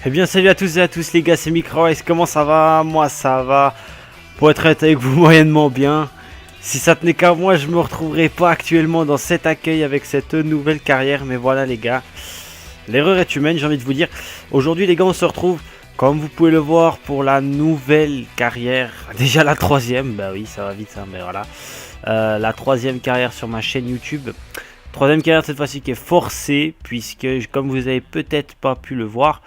Eh bien salut à tous et à tous les gars, c'est Microice, comment ça va? Moi ça va, pour être honnête avec vous, moyennement bien. Si ça tenait qu'à moi, je me retrouverais pas actuellement dans cet accueil avec cette nouvelle carrière, mais voilà les gars, l'erreur est humaine, j'ai envie de vous dire. Aujourd'hui les gars, on se retrouve, comme vous pouvez le voir, pour la nouvelle carrière, déjà la troisième, bah oui ça va vite ça, mais voilà. La troisième carrière sur ma chaîne YouTube. Troisième carrière cette fois-ci qui est forcée, puisque comme vous avez peut-être pas pu le voir,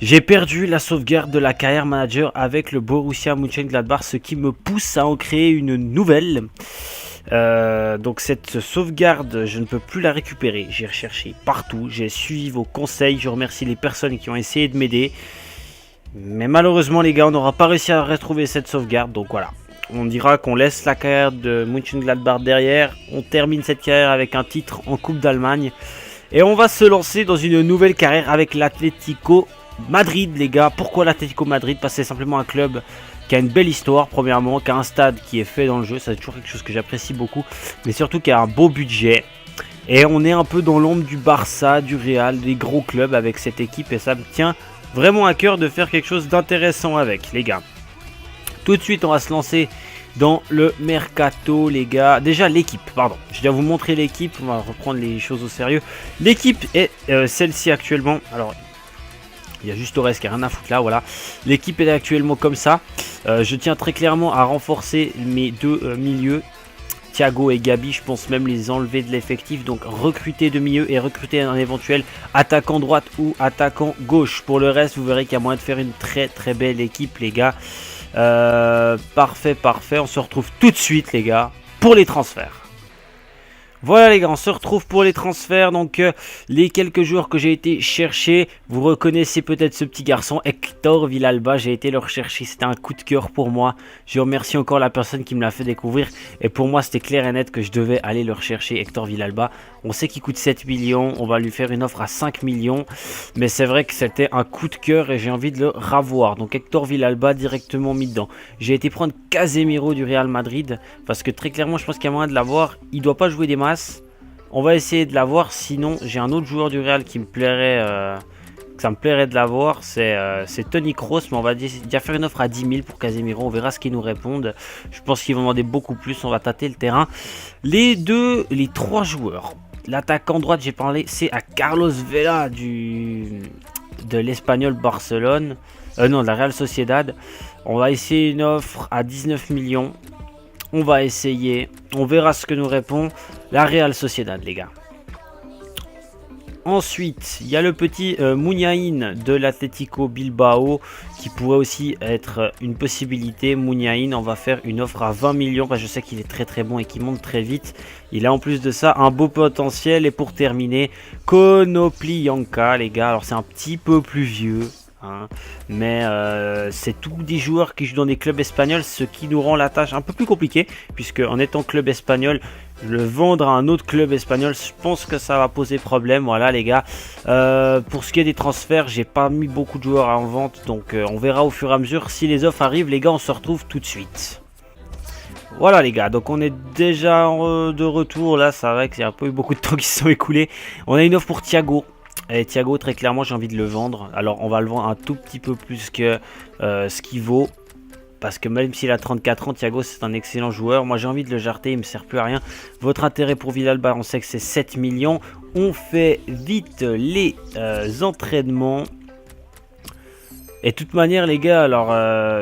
j'ai perdu la sauvegarde de la carrière manager avec le Borussia Mönchengladbach, ce qui me pousse à en créer une nouvelle. Donc cette sauvegarde, je ne peux plus la récupérer. J'ai recherché partout, j'ai suivi vos conseils, je remercie les personnes qui ont essayé de m'aider. Mais malheureusement les gars, on n'aura pas réussi à retrouver cette sauvegarde, donc voilà. On dira qu'on laisse la carrière de Mönchengladbach derrière, on termine cette carrière avec un titre en Coupe d'Allemagne. Et on va se lancer dans une nouvelle carrière avec l'Atlético Madrid les gars. Pourquoi l'Atlético Madrid? Parce que c'est simplement un club qui a une belle histoire premièrement, qui a un stade qui est fait dans le jeu, c'est toujours quelque chose que j'apprécie beaucoup, mais surtout qui a un beau budget. Et on est un peu dans l'ombre du Barça, du Real, des gros clubs avec cette équipe, et ça me tient vraiment à cœur de faire quelque chose d'intéressant avec les gars. Tout de suite on va se lancer dans le mercato les gars. Déjà l'équipe, pardon, je dois vous montrer l'équipe, on va reprendre les choses au sérieux. L'équipe est celle-ci actuellement, alors il y a juste Torres qui a rien à foutre là, voilà. L'équipe est actuellement comme ça. Je tiens très clairement à renforcer mes deux milieux, Thiago et Gabi. Je pense même les enlever de l'effectif. Donc recruter de milieu et recruter un éventuel attaquant droite ou attaquant gauche. Pour le reste, vous verrez qu'il y a moyen de faire une très très belle équipe les gars. Parfait. On se retrouve tout de suite les gars pour les transferts. Voilà les gars, on se retrouve pour les transferts, donc les quelques joueurs que j'ai été chercher, vous reconnaissez peut-être ce petit garçon, Hector Villalba, j'ai été le rechercher, c'était un coup de cœur pour moi, je remercie encore la personne qui me l'a fait découvrir, et pour moi c'était clair et net que je devais aller le rechercher, Hector Villalba. On sait qu'il coûte 7 millions, on va lui faire une offre à 5 millions, mais c'est vrai que c'était un coup de cœur et j'ai envie de le ravoir, donc Hector Villalba directement mis dedans. J'ai été prendre Casemiro du Real Madrid, parce que très clairement je pense qu'il y a moyen de l'avoir, il doit pas jouer des matchs. On va essayer de l'avoir, sinon j'ai un autre joueur du Real qui me plairait, que ça me plairait de l'avoir, c'est Toni Kroos, mais on va déjà faire une offre à 10 000 pour Casemiro, on verra ce qu'ils nous répondent. Je pense qu'ils vont demander beaucoup plus, on va tâter le terrain. Les trois joueurs, l'attaquant droite j'ai parlé, c'est à Carlos Vela de l'Espagnol Barcelone, non de la Real Sociedad. On va essayer une offre à 19 millions. On va essayer, on verra ce que nous répond la Real Sociedad les gars. Ensuite, il y a le petit Muniain de l'Atlético Bilbao qui pourrait aussi être une possibilité. Muniain, on va faire une offre à 20 millions parce que je sais qu'il est très très bon et qu'il monte très vite. Il a en plus de ça un beau potentiel. Et pour terminer, Konoplyanka les gars, alors c'est un petit peu plus vieux. Mais c'est tous des joueurs qui jouent dans des clubs espagnols, ce qui nous rend la tâche un peu plus compliquée, puisque en étant club espagnol, le vendre à un autre club espagnol, je pense que ça va poser problème. Voilà les gars, pour ce qui est des transferts, j'ai pas mis beaucoup de joueurs en vente, donc on verra au fur et à mesure. Si les offres arrivent les gars, on se retrouve tout de suite. Voilà les gars, donc on est déjà de retour. Là ça va qu'il y a un peu eu beaucoup de temps qui se sont écoulés. On a une offre pour Thiago. Et Thiago, très clairement, j'ai envie de le vendre. Alors, on va le vendre un tout petit peu plus que ce qu'il vaut. Parce que même s'il a 34 ans, Thiago, c'est un excellent joueur. Moi, j'ai envie de le jarter, il ne me sert plus à rien. Votre intérêt pour Villalba, on sait que c'est 7 millions. On fait vite les entraînements. Et de toute manière, les gars, alors,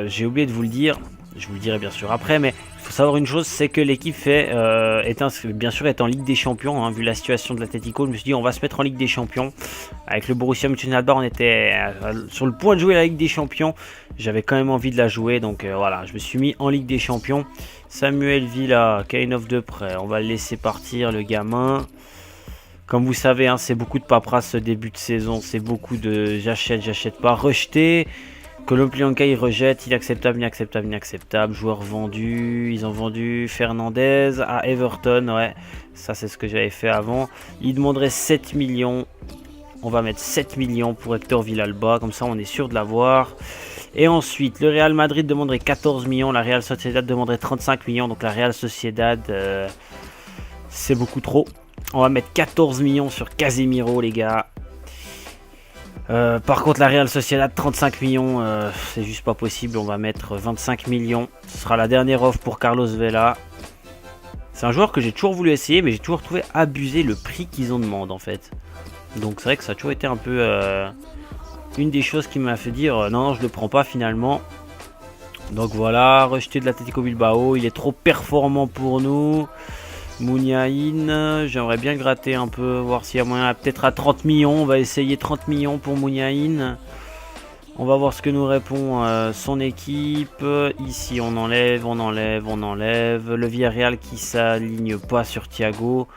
j'ai oublié de vous le dire. Je vous le dirai bien sûr après, mais il faut savoir une chose, c'est que l'équipe bien sûr est en Ligue des Champions, hein, vu la situation de l'Atlético. Je me suis dit on va se mettre en Ligue des Champions. Avec le Borussia Mönchengladbach, on était sur le point de jouer la Ligue des Champions. J'avais quand même envie de la jouer, donc voilà, je me suis mis en Ligue des Champions. Samuel Villa, qui a une offre de prêt, on va le laisser partir le gamin. Comme vous savez, hein, c'est beaucoup de paperasse ce début de saison, c'est beaucoup de j'achète pas, rejeté. Konoplyanka il rejette, inacceptable, joueur vendu, ils ont vendu Fernandez à Everton, ouais, ça c'est ce que j'avais fait avant. Il demanderait 7 millions, on va mettre 7 millions pour Hector Villalba, comme ça on est sûr de l'avoir. Et ensuite, le Real Madrid demanderait 14 millions, la Real Sociedad demanderait 35 millions, donc la Real Sociedad, c'est beaucoup trop. On va mettre 14 millions sur Casemiro les gars. Par contre, la Real Sociedad, 35 millions, c'est juste pas possible. On va mettre 25 millions. Ce sera la dernière offre pour Carlos Vela. C'est un joueur que j'ai toujours voulu essayer, mais j'ai toujours trouvé abusé le prix qu'ils en demandent en fait. Donc c'est vrai que ça a toujours été un peu une des choses qui m'a fait dire non, je le prends pas finalement. Donc voilà, rejeté de l'Atlético Bilbao, il est trop performant pour nous. Mouniaïn, j'aimerais bien gratter un peu, voir s'il y a moyen, peut-être à 30 millions, on va essayer 30 millions pour Mouniaïn. On va voir ce que nous répond son équipe. Ici on enlève. Le Villarreal qui s'aligne pas sur Thiago.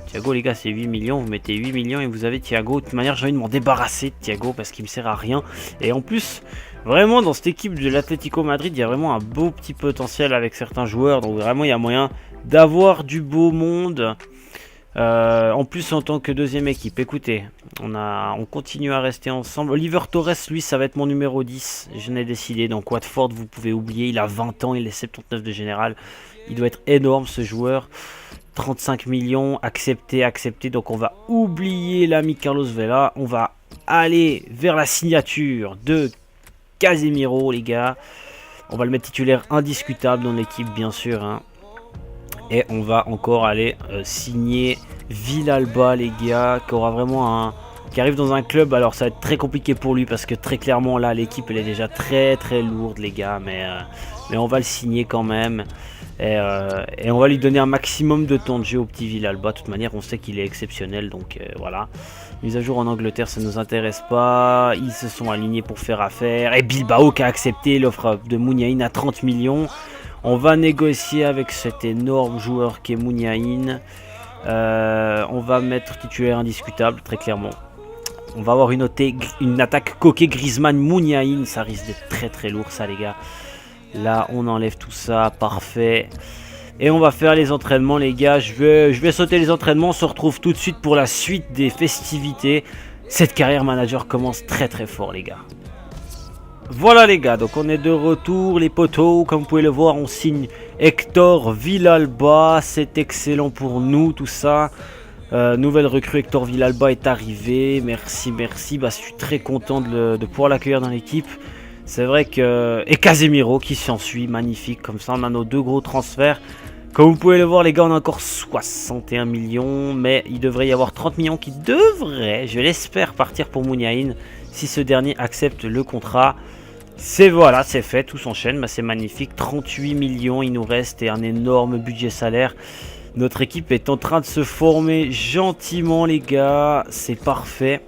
Thiago les gars c'est 8 millions, vous mettez 8 millions et vous avez Thiago. De toute manière j'ai envie de m'en débarrasser de Thiago parce qu'il me sert à rien. Et en plus, vraiment dans cette équipe de l'Atlético Madrid, il y a vraiment un beau petit potentiel avec certains joueurs. Donc vraiment il y a moyen d'avoir du beau monde. En plus en tant que deuxième équipe, écoutez, on continue à rester ensemble. Oliver Torres, lui, ça va être mon numéro 10. Je n'ai décidé. Donc Watford, vous pouvez oublier, il a 20 ans, il est 79 de général. Il doit être énorme ce joueur. 35 millions, accepté. Donc on va oublier l'ami Carlos Vela. On va aller vers la signature de Casemiro, les gars. On va le mettre titulaire indiscutable dans l'équipe, bien sûr, hein. Et on va encore aller signer Villalba, les gars, qui aura vraiment qui arrive dans un club. Alors ça va être très compliqué pour lui parce que très clairement là l'équipe elle est déjà très lourde, les gars, mais on va le signer quand même. Et on va lui donner un maximum de temps de jeu au petit Villalba. De toute manière on sait qu'il est exceptionnel, donc voilà. Mise à jour en Angleterre, ça ne nous intéresse pas. Ils se sont alignés pour faire affaire. Et Bilbao qui a accepté l'offre de Mouniaïn à 30 millions. On va négocier avec cet énorme joueur qui est Mouniaïn. On va mettre titulaire indiscutable, très clairement. On va avoir une attaque Koke, Griezmann, Mouniaïn. Ça risque d'être très lourd, ça, les gars. Là, on enlève tout ça, parfait. Et on va faire les entraînements, les gars. Je vais sauter les entraînements. On se retrouve tout de suite pour la suite des festivités. Cette carrière manager commence très fort, les gars. Voilà les gars, donc on est de retour les potos, comme vous pouvez le voir on signe Hector Villalba, c'est excellent pour nous tout ça. Nouvelle recrue Hector Villalba est arrivé, merci, bah, je suis très content de pouvoir l'accueillir dans l'équipe. C'est vrai que... Et Casemiro qui s'ensuit, magnifique, comme ça on a nos deux gros transferts. Comme vous pouvez le voir les gars, on a encore 61 millions, mais il devrait y avoir 30 millions qui devraient, je l'espère, partir pour Mouniaïn si ce dernier accepte le contrat. Voilà, c'est fait, tout s'enchaîne, bah, c'est magnifique, 38 millions il nous reste et un énorme budget salaire. Notre équipe est en train de se former gentiment les gars, c'est parfait.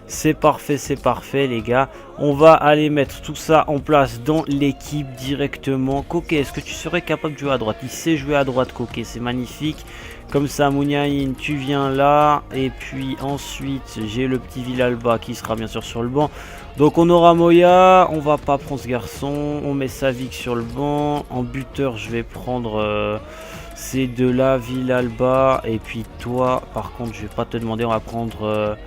C'est parfait les gars. On va aller mettre tout ça en place dans l'équipe directement. Koke, est-ce que tu serais capable de jouer à droite? Il sait jouer à droite Koke, c'est magnifique. Comme ça Mouniaïn, tu viens là. Et puis ensuite j'ai le petit Villalba qui sera bien sûr sur le banc. Donc on aura Moya, on va pas prendre ce garçon. On met Savic sur le banc. En buteur je vais prendre ces deux là, Villalba. Et puis toi par contre je vais pas te demander, on va prendre...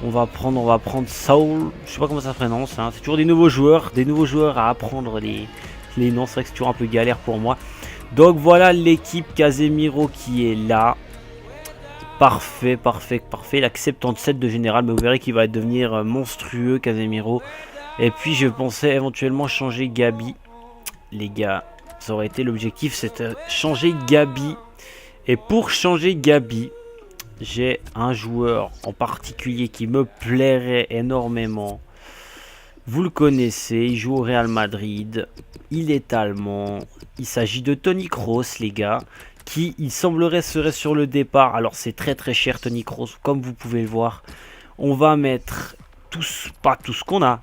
On va prendre Saul, je sais pas comment ça se prononce, hein. C'est toujours des nouveaux joueurs à apprendre les noms, c'est vrai que c'est toujours un peu galère pour moi. Donc voilà l'équipe, Casemiro qui est là. Parfait, il accepte en 7 de général, mais vous verrez qu'il va devenir monstrueux Casemiro. Et puis je pensais éventuellement changer Gabi. Les gars, ça aurait été l'objectif, c'est de changer Gabi. Et pour changer Gabi, j'ai un joueur en particulier qui me plairait énormément. Vous le connaissez, il joue au Real Madrid. Il est allemand. Il s'agit de Toni Kroos, les gars. Qui, il semblerait, serait sur le départ. Alors, c'est très cher, Toni Kroos, comme vous pouvez le voir. On va mettre pas tout ce qu'on a.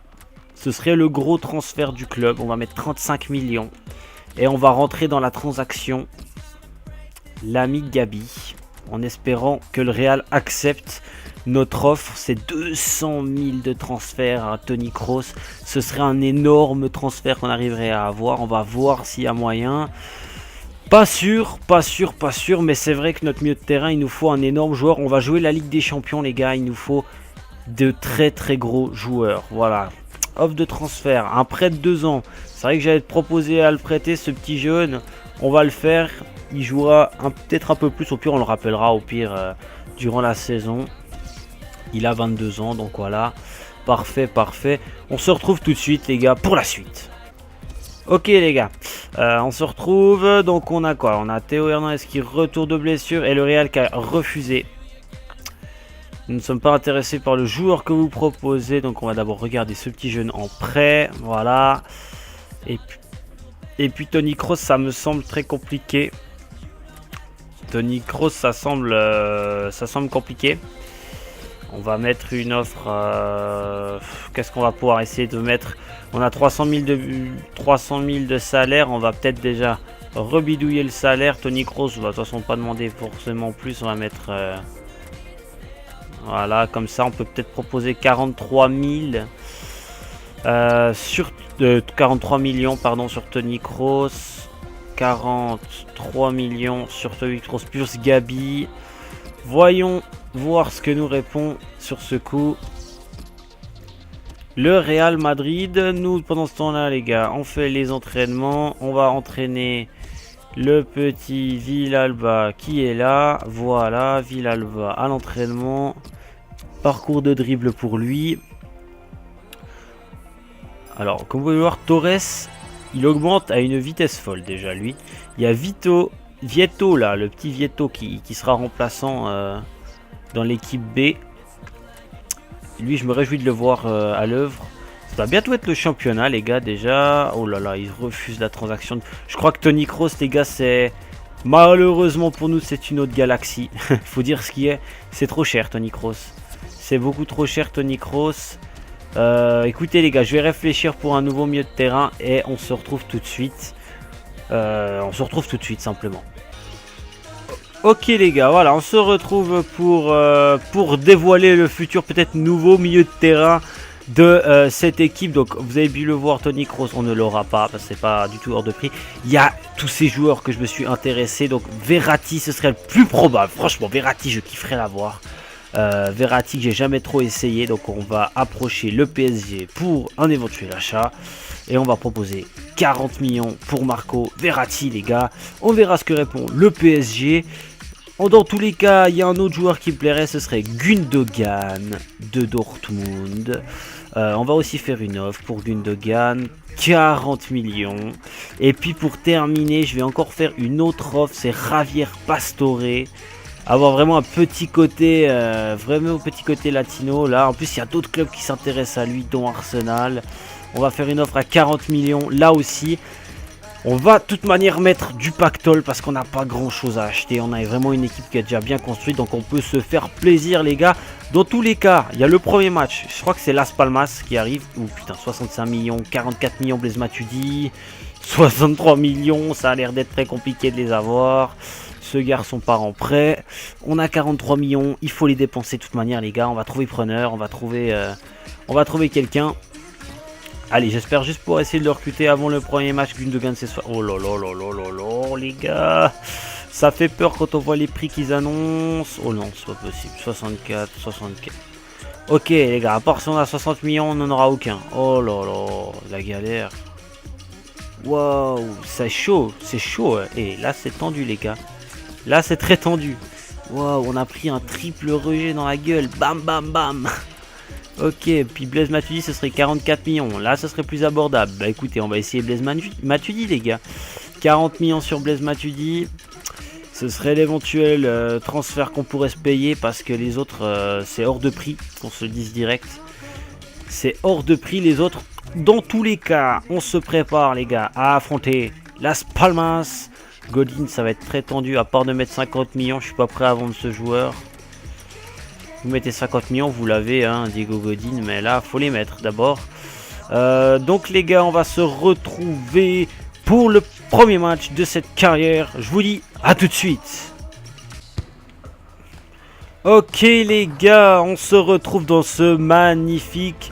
Ce serait le gros transfert du club. On va mettre 35 millions. Et on va rentrer dans la transaction l'ami Gabi. En espérant que le Real accepte notre offre. C'est 200 000 de transfert à Toni Kroos. Ce serait un énorme transfert qu'on arriverait à avoir. On va voir s'il y a moyen. Pas sûr, mais c'est vrai que notre milieu de terrain, il nous faut un énorme joueur. On va jouer la Ligue des Champions, les gars. Il nous faut de très gros joueurs. Voilà. Offre de transfert, un prêt de 2 ans. C'est vrai que j'allais te proposer à le prêter, ce petit jeune. On va le faire. Il jouera peut-être un peu plus, au pire on le rappellera au pire durant la saison. Il a 22 ans, donc voilà. Parfait, parfait. On se retrouve tout de suite, les gars, pour la suite. Ok, les gars. On se retrouve. Donc, on a quoi? On a Théo Hernandez qui retourne de blessure et le Real qui a refusé. Nous ne sommes pas intéressés par le joueur que vous proposez. Donc, on va d'abord regarder ce petit jeune en prêt. Voilà. Et puis Tony Kroos, ça me semble très compliqué. Tony Kroos, ça semble compliqué. On va mettre une offre. Qu'est-ce qu'on va pouvoir essayer de mettre? On a 300 000 de salaire. On va peut-être déjà rebidouiller le salaire. Tony Kroos, on va de toute façon pas demander forcément plus. On va mettre. Voilà, comme ça, on peut peut-être proposer 43 000. 43 millions pardon, sur Tony Kroos. 43 millions sur Tony Kroos plus Gabi. Voyons voir ce que nous répond sur ce coup le Real Madrid. Nous, pendant ce temps-là, les gars, on fait les entraînements. On va entraîner le petit Villalba qui est là. Voilà, Villalba à l'entraînement. Parcours de dribble pour lui. Alors, comme vous pouvez voir, Torres, il augmente à une vitesse folle déjà, lui. Il y a Vieto là, le petit Vieto qui sera remplaçant dans l'équipe B. Lui, je me réjouis de le voir à l'œuvre. Ça va bientôt être le championnat, les gars, déjà. Oh là là, ils refusent la transaction. Je crois que Tony Kroos, les gars, c'est... Malheureusement pour nous, c'est une autre galaxie. Faut dire ce qui est. C'est trop cher, Tony Kroos. C'est beaucoup trop cher, Tony Kroos. Écoutez, les gars, je vais réfléchir pour un nouveau milieu de terrain et on se retrouve tout de suite. Simplement. Ok les gars, voilà, on se retrouve pour dévoiler le futur peut-être nouveau milieu de terrain de cette équipe. Donc vous avez pu le voir, Tony Kroos, on ne l'aura pas parce que c'est pas du tout hors de prix. Il y a tous ces joueurs que je me suis intéressé. Donc Verratti, ce serait le plus probable. Franchement, Verratti, je kifferais l'avoir. Verratti que j'ai jamais trop essayé. Donc on va approcher le PSG pour un éventuel achat. Et on va proposer 40 millions pour Marco Verratti, les gars. On verra ce que répond le PSG. Dans tous les cas, il y a un autre joueur qui me plairait, ce serait Gundogan de Dortmund. On va aussi faire une offre pour Gundogan, 40 millions. Et puis pour terminer, je vais encore faire une autre offre, c'est Javier Pastore. Avoir vraiment un petit côté, latino. Là, en plus, il y a d'autres clubs qui s'intéressent à lui, dont Arsenal. On va faire une offre à 40 millions, là aussi. On va de toute manière mettre du pactole parce qu'on n'a pas grand chose à acheter. On a vraiment une équipe qui est déjà bien construite. Donc on peut se faire plaisir, les gars. Dans tous les cas, il y a le premier match. Je crois que c'est Las Palmas qui arrive. Oh putain, 65 millions, 44 millions Blaise Matuidi. 63 millions, ça a l'air d'être très compliqué de les avoir. Ce garçon part en prêt. On a 43 millions, il faut les dépenser de toute manière, les gars. On va trouver preneur, on va trouver quelqu'un. Allez, j'espère juste pouvoir essayer de le recruter avant le premier match. Gundogan, c'est soit. Oh là là là là là là, les gars. Ça fait peur quand on voit les prix qu'ils annoncent. Oh non, c'est pas possible. 64, 64. Ok, les gars, à part si on a 60 millions, on n'en aura aucun. Oh là là, la galère. Waouh, c'est chaud, c'est chaud. Et là, c'est tendu, les gars. Là, c'est très tendu. Waouh, on a pris un triple rejet dans la gueule. Bam, bam, bam. Ok, puis Blaise Matuidi, ce serait 44 millions. Là, ce serait plus abordable. Bah écoutez, on va essayer Blaise Matuidi, les gars. 40 millions sur Blaise Matuidi. Ce serait l'éventuel transfert qu'on pourrait se payer parce que les autres, c'est hors de prix, qu'on se le dise direct. C'est hors de prix, les autres. Dans tous les cas, on se prépare, les gars, à affronter Las Palmas. Godin, ça va être très tendu. À part de mettre 50 millions, je suis pas prêt à vendre ce joueur. Vous mettez 50 millions, vous l'avez, hein, Diego Godin, mais là, faut les mettre d'abord. Donc les gars, on va se retrouver pour le premier match de cette carrière. Je vous dis à tout de suite. Ok les gars, on se retrouve dans ce magnifique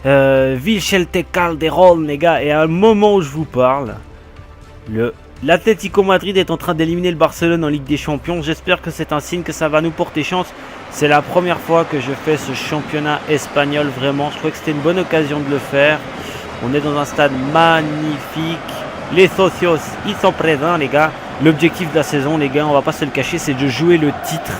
Vicente Calderón, les gars. Et à un moment où je vous parle, l'Atlético Madrid est en train d'éliminer le Barcelone en Ligue des Champions. J'espère que c'est un signe que ça va nous porter chance. C'est la première fois que je fais ce championnat espagnol, vraiment. Je crois que c'était une bonne occasion de le faire. On est dans un stade magnifique. Les socios, ils sont présents, les gars. L'objectif de la saison, les gars, on va pas se le cacher, c'est de jouer le titre.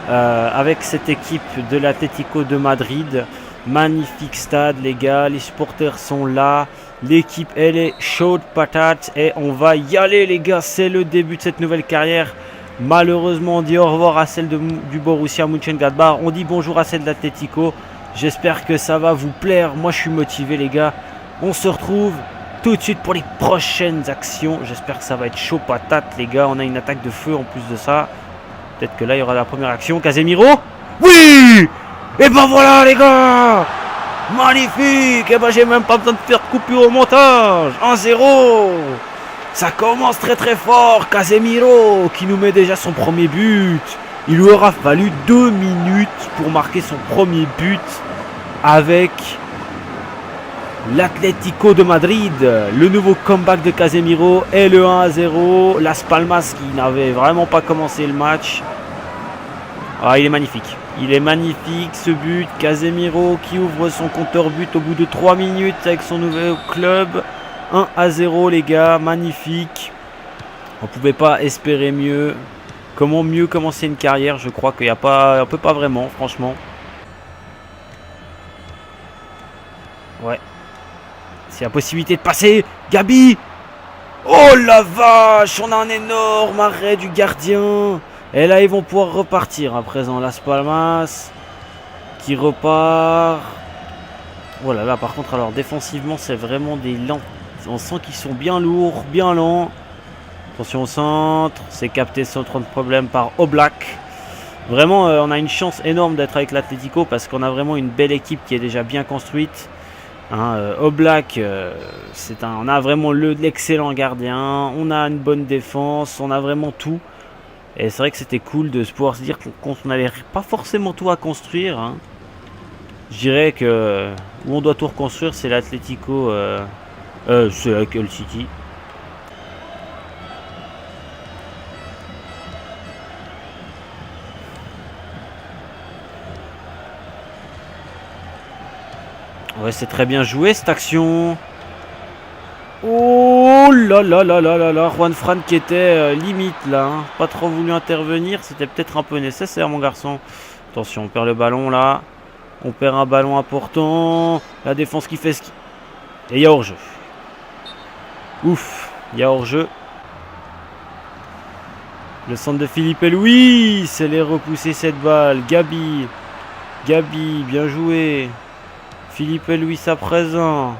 avec cette équipe de l'Atlético de Madrid. Magnifique stade les gars, les supporters sont là, l'équipe elle est chaude patate et on va y aller les gars, c'est le début de cette nouvelle carrière. Malheureusement on dit au revoir à celle du Borussia Mönchengladbach, on dit bonjour à celle de l'Atlético. J'espère que ça va vous plaire, moi je suis motivé les gars. On se retrouve tout de suite pour les prochaines actions, j'espère que ça va être chaud patate les gars, on a une attaque de feu en plus de ça. Peut-être que là il y aura la première action, Casemiro. Oui! Et ben voilà les gars, magnifique. Et ben j'ai même pas besoin de faire coupure au montage. 1-0. Ça commence très très fort. Casemiro qui nous met déjà son premier but. Il lui aura fallu 2 minutes pour marquer son premier but avec l'Atlético de Madrid. Le nouveau comeback de Casemiro et le 1-0. Las Palmas qui n'avait vraiment pas commencé le match. Ah, il est magnifique. Il est magnifique ce but. Casemiro qui ouvre son compteur but au bout de 3 minutes avec son nouveau club. 1-0 les gars, magnifique. On ne pouvait pas espérer mieux. Comment mieux commencer une carrière? Je crois qu'il n'y a pas, on peut pas vraiment, franchement. Ouais. C'est la possibilité de passer. Gabi. Oh la vache, on a un énorme arrêt du gardien. Et là, ils vont pouvoir repartir à présent. Las Palmas qui repart. Voilà, là, par contre, alors défensivement, c'est vraiment des lents. On sent qu'ils sont bien lourds, bien lents. Attention au centre. C'est capté sans trop de problème par Oblak. Vraiment, on a une chance énorme d'être avec l'Atlético parce qu'on a vraiment une belle équipe qui est déjà bien construite. Hein, Oblak, on a vraiment l'excellent gardien. On a une bonne défense. On a vraiment tout. Et c'est vrai que c'était cool de pouvoir se dire qu'on n'avait pas forcément tout à construire. Hein. Je dirais que où on doit tout reconstruire, c'est l'Atlético. C'est Hull City. Ouais, c'est très bien joué cette action. Oh là là là là là là, Juan Fran qui était limite là, hein. Pas trop voulu intervenir, c'était peut-être un peu nécessaire mon garçon. Attention, on perd le ballon là. On perd un ballon important. La défense qui fait ce qui... Et il y a hors-jeu. Ouf, il y a hors-jeu. Le centre de Philippe Louis, c'est les repousser cette balle. Gabi, bien joué. Philippe Louis à présent.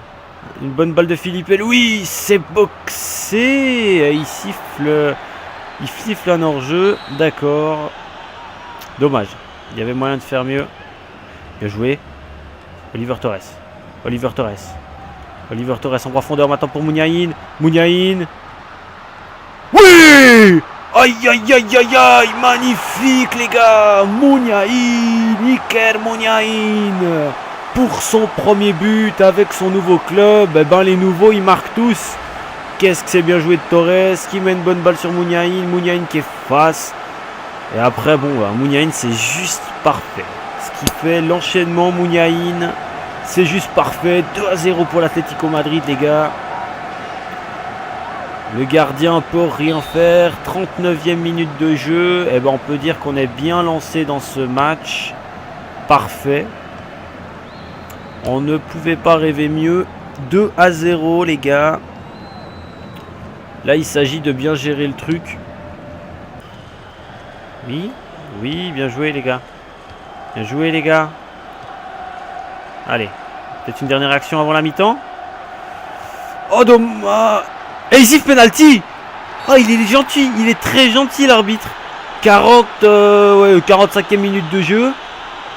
Une bonne balle de Philippe Louis, c'est boxé. Il siffle un hors-jeu, d'accord. Dommage, il y avait moyen de faire mieux. Bien joué. Oliver Torres en profondeur maintenant pour Mouniaïn. Oui. Aïe aïe aïe aïe aïe. Magnifique les gars. Iker Mouniaïn. Pour son premier but avec son nouveau club. Eh ben les nouveaux ils marquent tous. Qu'est-ce que c'est bien joué de Torres qui met une bonne balle sur Mouniaïn qui est face. Et après bon Mouniaïn c'est juste parfait. Ce qui fait l'enchaînement Mouniaïn. C'est juste parfait. 2-0 pour l'Atlético Madrid les gars. Le gardien peut rien faire. 39e minute de jeu. Et ben on peut dire qu'on est bien lancé dans ce match. Parfait. On ne pouvait pas rêver mieux. 2-0 les gars. Là il s'agit de bien gérer le truc. Oui, bien joué les gars. Allez, peut-être une dernière action avant la mi-temps. Oh dommage. Et ici penalty. Oh il est gentil, il est très gentil l'arbitre. 45e minute de jeu.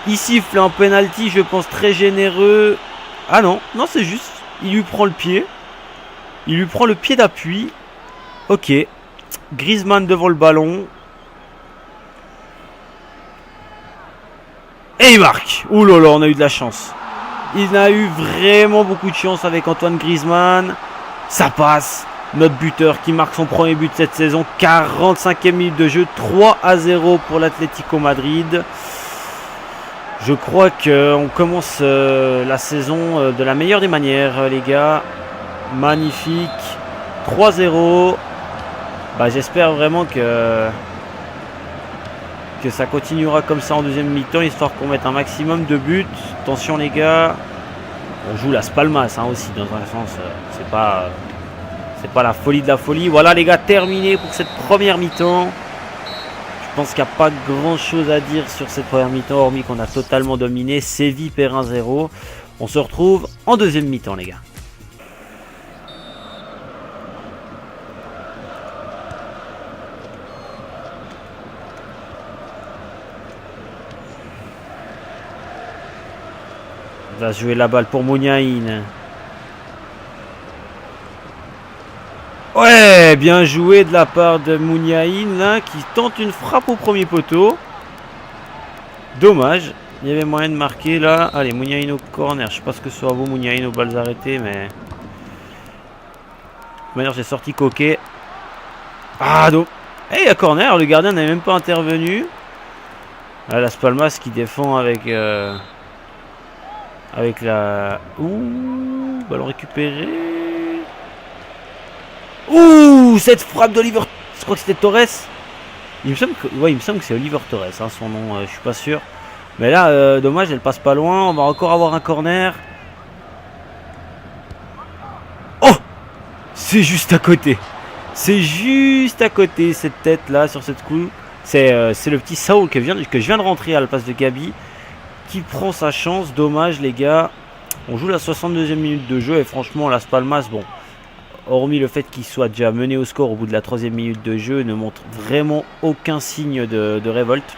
Il siffle un penalty, je pense très généreux. Ah non, c'est juste. Il lui prend le pied. Il lui prend le pied d'appui. Ok. Griezmann devant le ballon. Et il marque. Ouh là là, on a eu de la chance. Il a eu vraiment beaucoup de chance avec Antoine Griezmann. Ça passe. Notre buteur qui marque son premier but cette saison. 45e minute de jeu. 3-0 pour l'Atlético Madrid. Je crois qu'on commence la saison de la meilleure des manières, les gars. Magnifique. 3-0. J'espère vraiment que que ça continuera comme ça en deuxième mi-temps, histoire qu'on mette un maximum de buts. Attention les gars, on joue Las Palmas hein, aussi dans un sens, c'est pas la folie de la folie. Voilà les gars, terminé pour cette première mi-temps. Je pense qu'il n'y a pas grand chose à dire sur cette première mi-temps, hormis qu'on a totalement dominé. Séville perd 1-0. On se retrouve en deuxième mi-temps les gars. Il va jouer la balle pour Mouniaïn. Ouais, bien joué de la part de Mouniaïn là, qui tente une frappe au premier poteau. Dommage. Il y avait moyen de marquer là. Allez, Mouniaïn au corner. Je sais pas ce que ce soit vous, Mouniaïn aux balles arrêtées, mais... De manière, j'ai sorti Coquet. Ah, donc... Hey, à corner, le gardien n'est même pas intervenu. Ah, Las Palmas qui défend avec... Avec la... Ouh, ballon récupéré. Ouh, cette frappe d'Oliver... Je crois que c'était Torres. Il me semble que, ouais, il me semble que c'est Oliver Torres, hein, son nom, je suis pas sûr. Mais là, dommage, elle passe pas loin. On va encore avoir un corner. Oh, c'est juste à côté. C'est juste à côté, cette tête là, sur cette coup. C'est le petit Saul que je viens de rentrer à la place de Gabi, qui prend sa chance. Dommage les gars. On joue la 62e minute de jeu et franchement, Las Palmas, bon... Hormis le fait qu'il soit déjà mené au score au bout de la 3e minute de jeu, ne montre vraiment aucun signe de révolte.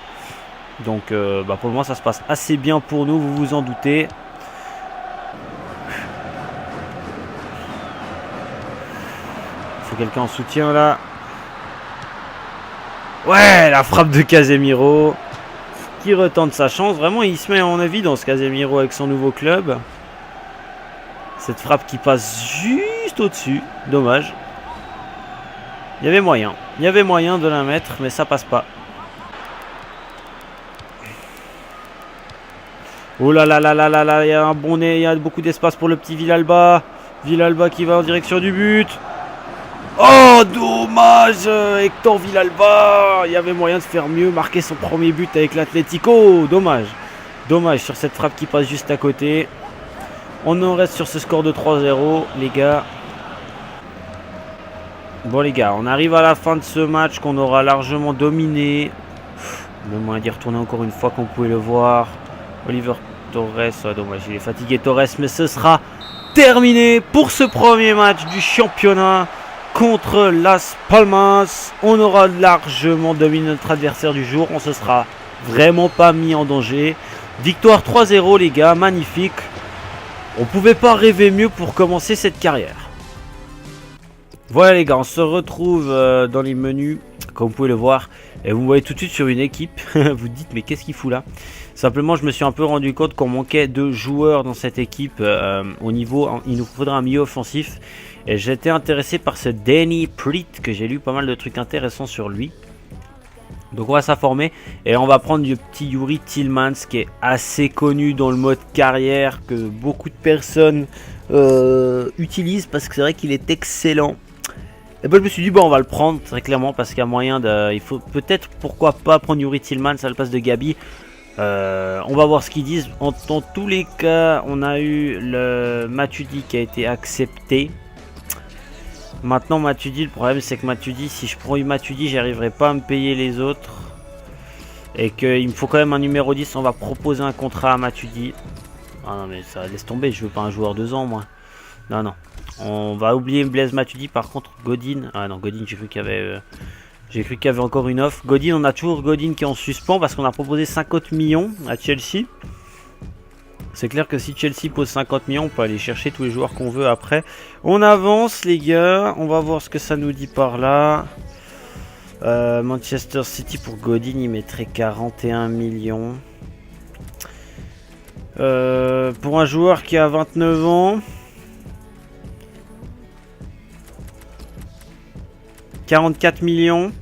Donc pour le moment ça se passe assez bien pour nous, vous vous en doutez. Il faut quelqu'un en soutien là. Ouais, la frappe de Casemiro qui retente sa chance. Vraiment il se met en évidence Casemiro avec son nouveau club. Cette frappe qui passe juste au-dessus. Dommage. Il y avait moyen. Il y avait moyen de la mettre, mais ça passe pas. Oh là là là là là là. Il y a un bon nez. Il y a beaucoup d'espace pour le petit Villalba. Villalba qui va en direction du but. Oh, dommage. Hector Villalba. Il y avait moyen de faire mieux. Marquer son premier but avec l'Atlético. Dommage. Dommage sur cette frappe qui passe juste à côté. On en reste sur ce score de 3-0, les gars. Bon, les gars, on arrive à la fin de ce match qu'on aura largement dominé. Le moyen d'y retourner encore une fois, comme vous pouvez le voir. Oliver Torres, ouais, dommage, il est fatigué, Torres, mais ce sera terminé pour ce premier match du championnat contre Las Palmas. On aura largement dominé notre adversaire du jour. On se sera vraiment pas mis en danger. Victoire 3-0, les gars, magnifique. On pouvait pas rêver mieux pour commencer cette carrière. Voilà les gars, on se retrouve dans les menus, comme vous pouvez le voir. Et vous me voyez tout de suite sur une équipe. Vous dites mais qu'est-ce qu'il fout là? Simplement je me suis un peu rendu compte qu'on manquait de joueurs dans cette équipe au niveau, il nous faudrait un milieu offensif. Et j'étais intéressé par ce Danny Pritt, que j'ai lu pas mal de trucs intéressants sur lui. Donc on va s'informer et on va prendre le petit Youri Tillmans qui est assez connu dans le mode carrière, que beaucoup de personnes utilisent parce que c'est vrai qu'il est excellent. Et ben je me suis dit bon on va le prendre très clairement parce qu'il y a moyen de... Il faut peut-être pourquoi pas prendre Youri Tillmans à la place de Gabi. On va voir ce qu'ils disent. Dans tous les cas on a eu le Matuidi qui a été accepté. Maintenant Matuidi, le problème c'est que Matuidi, si je prends Matuidi, j'arriverai pas à me payer les autres. Et qu'il me faut quand même un numéro 10, on va proposer un contrat à Matuidi. Ah non mais ça laisse tomber, je veux pas un joueur 2 ans moi. Non non, on va oublier Blaise Matuidi. Par contre Godin, ah non Godin j'ai cru qu'il y avait encore une offre. Godin, on a toujours Godin qui est en suspens parce qu'on a proposé 50 millions à Chelsea. C'est clair que si Chelsea pose 50 millions, on peut aller chercher tous les joueurs qu'on veut après. On avance les gars, on va voir ce que ça nous dit par là. Manchester City pour Godin, il mettrait 41 millions. Pour un joueur qui a 29 ans. 44 millions.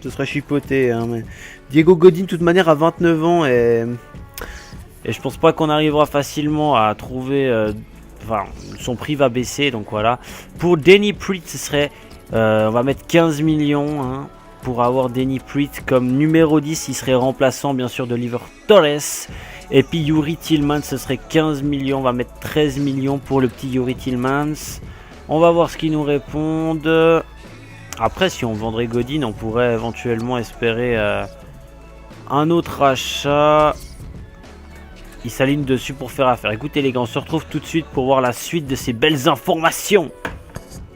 Ce serait chipoté. Hein, mais... Diego Godin, de toute manière, a 29 ans et je pense pas qu'on arrivera facilement à trouver... Enfin, son prix va baisser, donc voilà. Pour Danny Pritt, ce serait... on va mettre 15 millions. Hein. pour avoir Denny Prit comme numéro 10. Il serait remplaçant bien sûr de Oliver Torres. Et puis Youri Tillmans, ce serait 15 millions. On va mettre 13 millions pour le petit Youri Tillmans. On va voir ce qu'ils nous répondent. Après, si on vendrait Godin, on pourrait éventuellement espérer un autre achat. Il s'aligne dessus pour faire affaire. Écoutez les gars, on se retrouve tout de suite pour voir la suite de ces belles informations.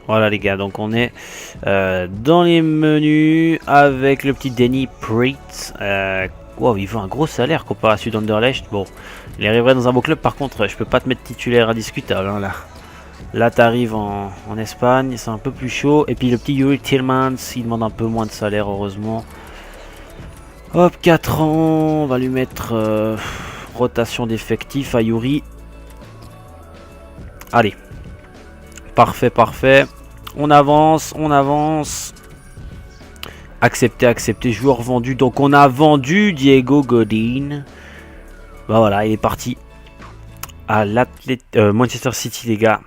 Voilà les gars, donc on est dans les menus avec le petit Denny Prit. Wow, il veut un gros salaire comparé à celui d'Anderlecht. Bon, il arriverait dans un beau club. Par contre, je peux pas te mettre titulaire indiscutable hein, là. Là, tu arrives en Espagne, c'est un peu plus chaud. Et puis le petit Youri Tillmans, il demande un peu moins de salaire, heureusement. Hop, 4 ans, on va lui mettre rotation d'effectifs à Youri. Allez. Parfait, parfait. On avance, on avance. Accepté, accepté, joueur vendu. Donc on a vendu Diego Godin. Bah voilà, il est parti à Manchester City, les gars.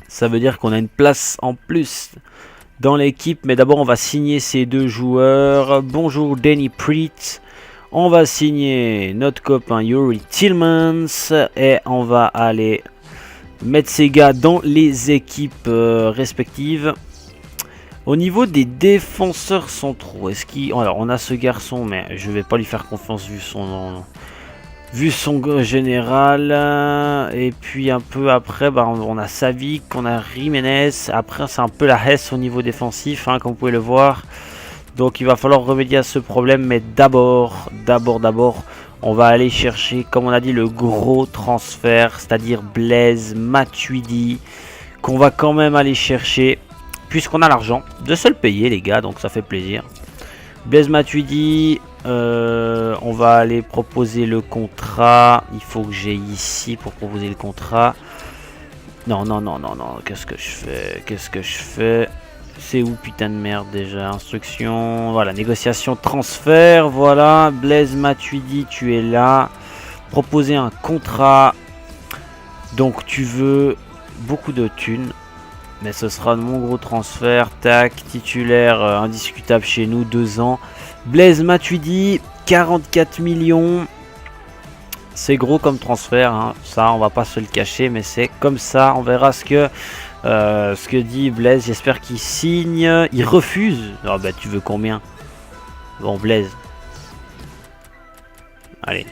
Ça veut dire qu'on a une place en plus dans l'équipe. Mais d'abord, on va signer ces deux joueurs. Bonjour, Denny Prit. On va signer notre copain Youri Tillmans. Et on va aller mettre ces gars dans les équipes respectives. Au niveau des défenseurs centraux, est-ce qu'il... Alors, on a ce garçon, mais je vais pas lui faire confiance vu son général. Et puis un peu après, bah, on a Savic, on a Jiménez. Après, c'est un peu la Hesse au niveau défensif, hein, comme vous pouvez le voir. Donc, il va falloir remédier à ce problème. Mais d'abord, on va aller chercher, comme on a dit, le gros transfert, c'est-à-dire Blaise Matuidi, qu'on va quand même aller chercher, puisqu'on a l'argent de se le payer, les gars, donc ça fait plaisir. Blaise Matuidi, on va aller proposer le contrat. Il faut que j'aille ici pour proposer le contrat. Non, qu'est-ce que je fais? C'est où, putain de merde, déjà? Instruction, voilà, négociation, transfert, voilà. Blaise Matuidi, tu es là. Proposer un contrat. Donc, tu veux beaucoup de thunes. Mais ce sera mon gros transfert. Tac, titulaire indiscutable chez nous, 2 ans. Blaise Matuidi, 44 millions. C'est gros comme transfert, hein. Ça, on va pas se le cacher, mais c'est comme ça. On verra ce que dit Blaise. J'espère qu'il signe. Il refuse. Oh, bah, tu veux combien? Bon, Blaise. Allez.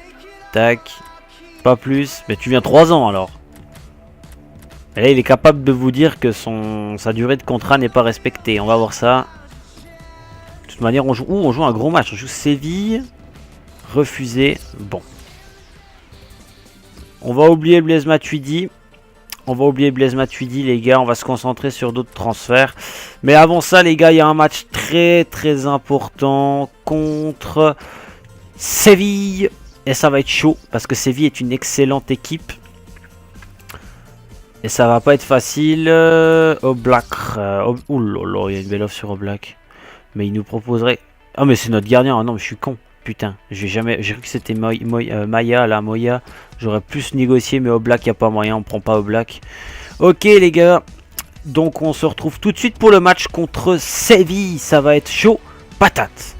Tac. Pas plus. Mais tu viens 3 ans alors. Et là, il est capable de vous dire que sa durée de contrat n'est pas respectée. On va voir ça. De toute manière, on joue un gros match. On joue Séville. Refusé. Bon. On va oublier Blaise Matuidi. Les gars. On va se concentrer sur d'autres transferts. Mais avant ça, les gars, il y a un match très très important contre Séville. Et ça va être chaud. Parce que Séville est une excellente équipe. Et ça va pas être facile. Oblak. Oulala, il y a une belle offre sur Oblak. Mais il nous proposerait... Ah mais c'est notre gardien. Ah non mais je suis con. Putain, j'ai cru que c'était Maya là, Moya. J'aurais plus négocié mais Oblak, il n'y a pas moyen. On prend pas Oblak. Ok les gars. Donc on se retrouve tout de suite pour le match contre Séville. Ça va être chaud. Patate.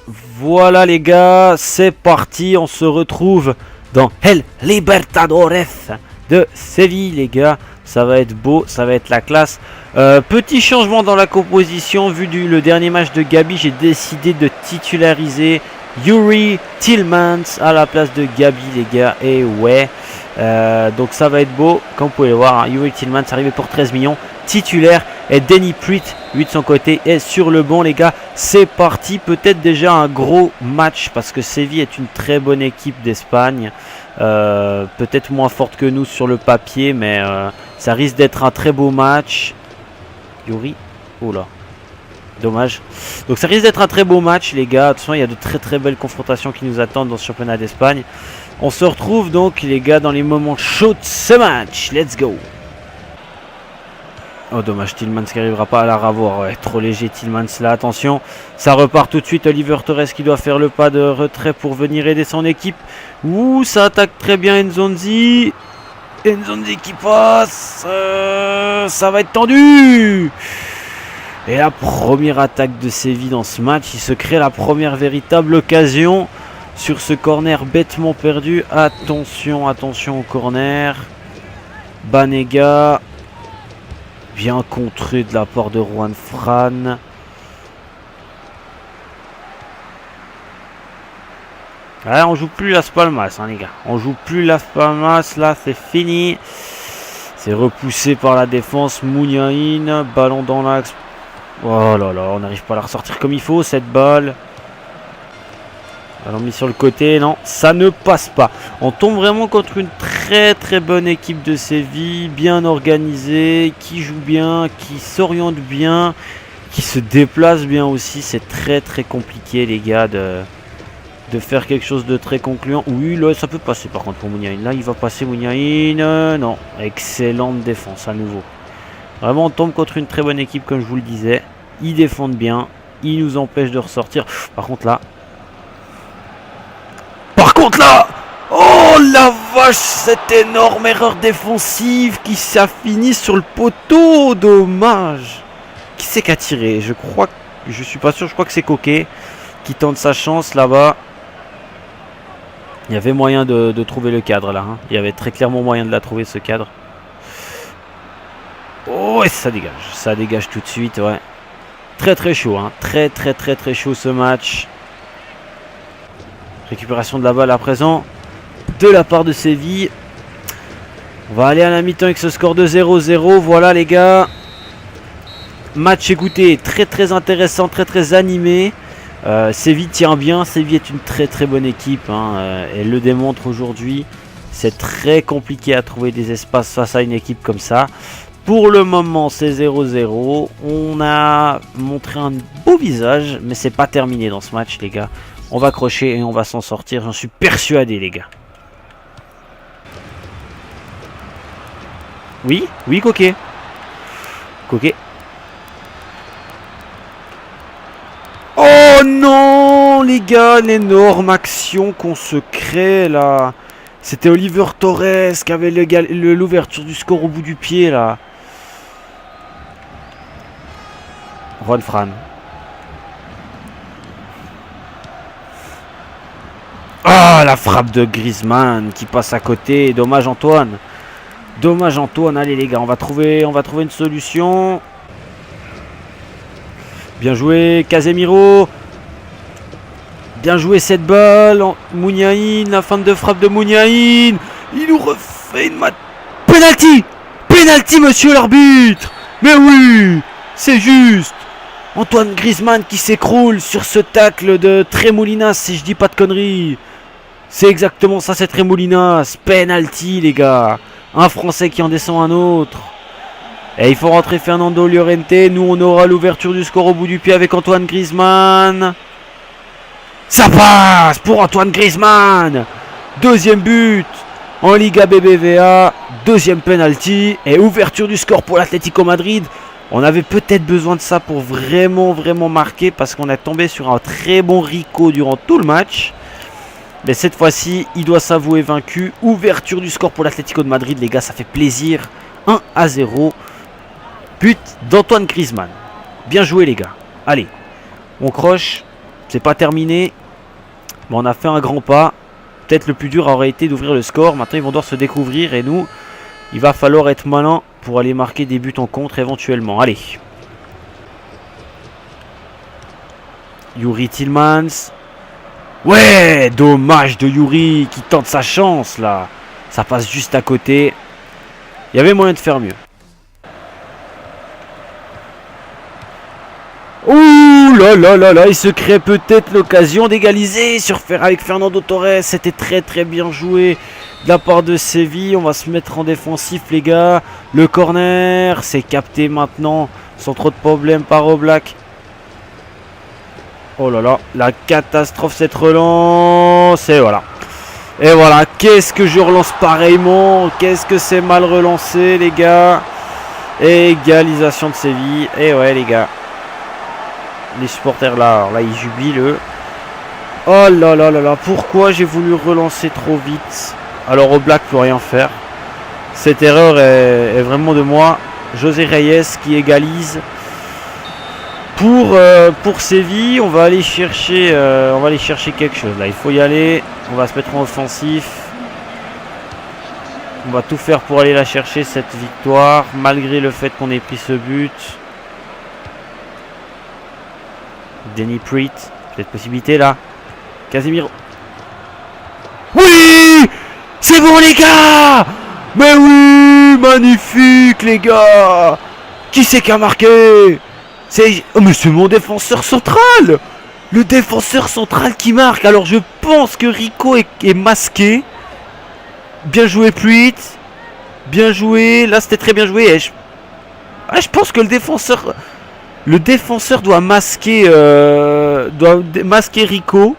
Voilà les gars. C'est parti. On se retrouve dans El Libertadores de Séville les gars, ça va être beau, ça va être la classe. Petit changement dans la composition, vu le dernier match de Gabi, j'ai décidé de titulariser Youri Tillmans à la place de Gabi les gars, et ouais, donc ça va être beau, comme vous pouvez le voir, hein, Youri Tillmans arrivé pour 13 millions, titulaire, et Denny Prit, lui de son côté, est sur le banc les gars, c'est parti, peut-être déjà un gros match, parce que Séville est une très bonne équipe d'Espagne. Peut-être moins forte que nous sur le papier, mais ça risque d'être un très beau match. Youri, oula, dommage. Donc ça risque d'être un très beau match les gars. Attention, il y a de très très belles confrontations qui nous attendent dans ce championnat d'Espagne. On se retrouve donc les gars dans les moments chauds de ce match. Let's go. Oh dommage, Tillmans qui n'arrivera pas à la ravoir. Ouais, trop léger Tillmans là, attention. Ça repart tout de suite. Oliver Torres qui doit faire le pas de retrait pour venir aider son équipe. Ouh, ça attaque très bien Nzonzi. Nzonzi qui passe. Ça va être tendu. Et la première attaque de Séville dans ce match. Il se crée la première véritable occasion sur ce corner bêtement perdu. Attention, attention au corner. Banega. Bien contré de la part de Juan Fran. Ah, on joue plus Las Palmas, hein, les gars. On joue plus Las Palmas. Là, c'est fini. C'est repoussé par la défense. Mouniaïn. Ballon dans l'axe. Oh là là, on n'arrive pas à la ressortir comme il faut, cette balle. Ballon mis sur le côté. Non, ça ne passe pas. On tombe vraiment contre une très très bonne équipe de Séville. Bien organisée. Qui joue bien. Qui s'oriente bien. Qui se déplace bien aussi. C'est très très compliqué, les gars, de faire quelque chose de très concluant. Oui, là, ça peut passer par contre pour Mouniaïn. Là, il va passer Mouniaïn. Non, excellente défense à nouveau. Vraiment, on tombe contre une très bonne équipe, comme je vous le disais. Ils défendent bien. Ils nous empêchent de ressortir. Par contre, là... Oh, la vache! Cette énorme erreur défensive qui s'est finie sur le poteau. Dommage. Qui c'est qui a tiré? Je crois... Je suis pas sûr. Je crois que c'est Coquet qui tente sa chance là-bas. Il y avait moyen de trouver le cadre là. Hein. Il y avait très clairement moyen de la trouver, ce cadre. Oh, et ça dégage. Ça dégage tout de suite, ouais. Très très chaud, hein. Très très très très chaud ce match. Récupération de la balle à présent de la part de Séville. On va aller à la mi-temps avec ce score de 0-0. Voilà, les gars. Match, écoutez, très très intéressant, très très animé. Séville tient bien. Séville est une très très bonne équipe, hein. Elle le démontre aujourd'hui. C'est très compliqué à trouver des espaces face à une équipe comme ça. Pour le moment, c'est 0-0. On a montré un beau visage, mais c'est pas terminé dans ce match, les gars. On va crocher et on va s'en sortir. J'en suis persuadé, les gars. Oui, oui, Coquet. Coquet. Oh non, les gars, l'énorme action qu'on se crée là. C'était Oliver Torres qui avait l'ouverture du score au bout du pied là. Juan Fran. Ah, la frappe de Griezmann qui passe à côté. Dommage, Antoine. Dommage, Antoine. Allez, les gars, on va trouver une solution. Bien joué, Casemiro. Bien joué cette balle. Mouniaïn, la fin de frappe de Mouniaïn. Il nous refait une penalty. Penalty, monsieur l'arbitre. Mais oui, c'est juste. Antoine Griezmann qui s'écroule sur ce tacle de Tremoulinas, si je dis pas de conneries. C'est exactement ça, c'est Tremoulinas. Penalty, les gars. Un Français qui en descend un autre. Et il faut rentrer Fernando Llorente. Nous, on aura l'ouverture du score au bout du pied avec Antoine Griezmann. Ça passe pour Antoine Griezmann. Deuxième but en Liga BBVA. Deuxième penalty. Et ouverture du score pour l'Atlético Madrid. On avait peut-être besoin de ça pour vraiment marquer. Parce qu'on est tombé sur un très bon Rico durant tout le match. Mais cette fois-ci, il doit s'avouer vaincu. Ouverture du score pour l'Atlético de Madrid. Les gars, ça fait plaisir. 1-0. But d'Antoine Griezmann. Bien joué, les gars. Allez, on croche. C'est pas terminé. Mais on a fait un grand pas. Peut-être le plus dur aurait été d'ouvrir le score. Maintenant, ils vont devoir se découvrir. Et nous, il va falloir être malin pour aller marquer des buts en contre éventuellement. Allez. Youri Tillmans. Ouais, dommage de Youri qui tente sa chance là. Ça passe juste à côté. Il y avait moyen de faire mieux. Ouh là là là là, il se crée peut-être l'occasion d'égaliser avec Fernando Torres. C'était très très bien joué de la part de Séville. On va se mettre en défensif, les gars. Le corner, c'est capté maintenant sans trop de problèmes par Oblak. Oh là là, la catastrophe cette relance. Et voilà. Et voilà, qu'est-ce que je relance pareillement. Qu'est-ce que c'est mal relancé, les gars. Égalisation de Séville. Et ouais, les gars. Les supporters là, alors là ils jubilent. Oh là là là là, pourquoi j'ai voulu relancer trop vite. Alors Oblak peut rien faire. Cette erreur est vraiment de moi. José Reyes qui égalise. Pour Séville, on va aller chercher quelque chose là. Il faut y aller. On va se mettre en offensif. On va tout faire pour aller la chercher cette victoire, malgré le fait qu'on ait pris ce but. Denny Prit, cette possibilité là. Casemiro. Oui, c'est bon les gars. Mais oui, magnifique les gars. Qui c'est qui a marqué? Mais c'est mon défenseur central. Le défenseur central qui marque. Alors je pense que Rico est masqué. Bien joué Pruitt. Bien joué. Là c'était très bien joué. Et je pense que le défenseur doit masquer Rico.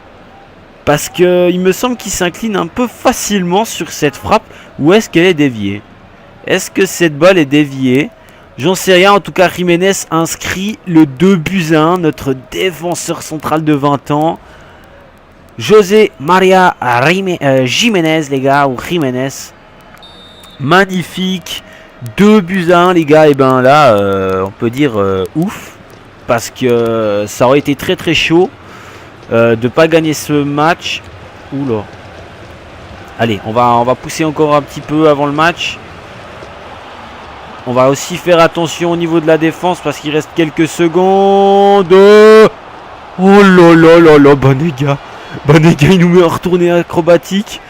Parce que il me semble qu'il s'incline un peu facilement sur cette frappe. Ou est-ce qu'elle est déviée? Est-ce que cette balle est déviée? J'en sais rien, en tout cas Jiménez inscrit le 2-1, notre défenseur central de 20 ans. José Maria Jiménez les gars, ou Jiménez. Magnifique, 2-1 les gars, et ben là on peut dire ouf. Parce que ça aurait été très très chaud de pas gagner ce match. Oula. Allez, on va pousser encore un petit peu avant le match. On va aussi faire attention au niveau de la défense parce qu'il reste quelques secondes. Oh là là là là, Banega. Banega, il nous met un retourné acrobatique.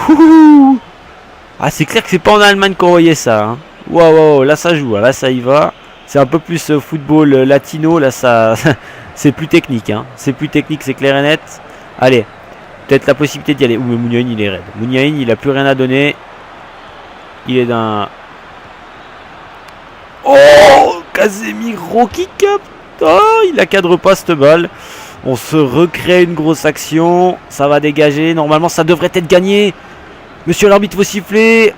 Ouh. Ah, c'est clair que c'est pas en Allemagne qu'on voyait ça. Hein. Waouh, là ça joue, là ça y va. C'est un peu plus football latino, là ça c'est plus technique. Hein. C'est plus technique, c'est clair et net. Allez, peut-être la possibilité d'y aller. Ouh, mais Mouniaïn, il est raide. Mouniaïn, il a plus rien à donner. Il est d'un... Oh, Casemiro qui capte. Oh, il la cadre pas cette balle. On se recrée une grosse action. Ça va dégager. Normalement, ça devrait être gagné. Monsieur l'arbitre, faut siffler.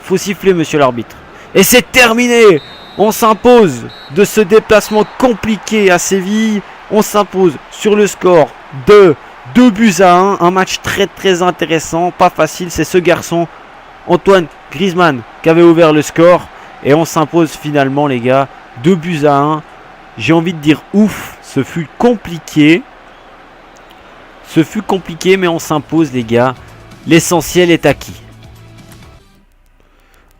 Faut siffler, monsieur l'arbitre. Et c'est terminé. On s'impose de ce déplacement compliqué à Séville. On s'impose sur le score de 2-1. Un match très très intéressant. Pas facile. C'est ce garçon, Antoine Griezmann, qui avait ouvert le score. Et on s'impose finalement les gars, 2-1. J'ai envie de dire ouf, ce fut compliqué. Ce fut compliqué mais on s'impose les gars. L'essentiel est acquis.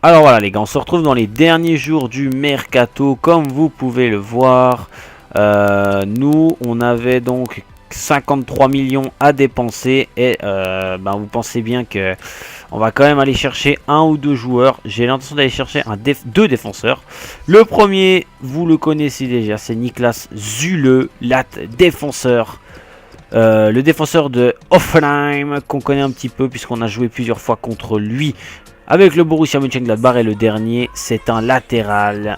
Alors voilà les gars, on se retrouve dans les derniers jours du mercato. Comme vous pouvez le voir, nous on avait donc 53 millions à dépenser. Et vous pensez bien que... on va quand même aller chercher un ou deux joueurs. J'ai l'intention d'aller chercher deux défenseurs. Le premier, vous le connaissez déjà, c'est Niklas Süle, le défenseur de Hoffenheim, qu'on connaît un petit peu puisqu'on a joué plusieurs fois contre lui avec le Borussia Mönchengladbach. Et le dernier, c'est un latéral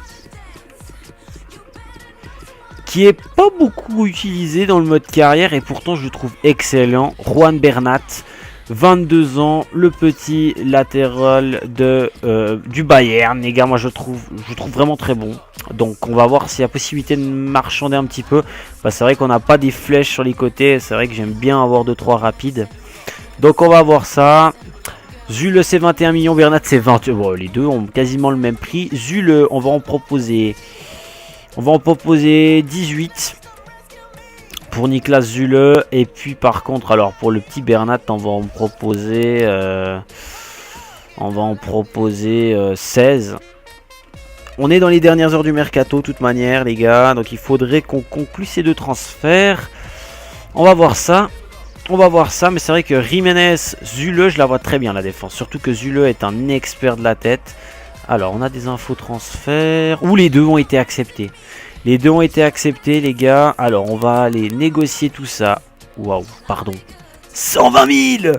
qui est pas beaucoup utilisé dans le mode carrière et pourtant je le trouve excellent. Juan Bernat, 22 ans, le petit latéral du Bayern. Les gars, moi je trouve vraiment très bon. Donc on va voir s'il y a possibilité de marchander un petit peu. C'est vrai qu'on n'a pas des flèches sur les côtés. C'est vrai que j'aime bien avoir 2-3 rapides. Donc on va voir ça. Süle c'est 21 millions, Bernat c'est 20. Bon, les deux ont quasiment le même prix. Süle, on va en proposer 18. Pour Niklas Süle. Et puis par contre, alors pour le petit Bernat, on va en proposer 16. On est dans les dernières heures du mercato de toute manière les gars. Donc il faudrait qu'on conclue ces deux transferts. On va voir ça. Mais c'est vrai que Jiménez, Süle, je la vois très bien la défense. Surtout que Süle est un expert de la tête. Alors on a des infos transferts. Où les deux ont été acceptés. Les deux ont été acceptés les gars. Alors on va aller négocier tout ça. Waouh, pardon. 120 000.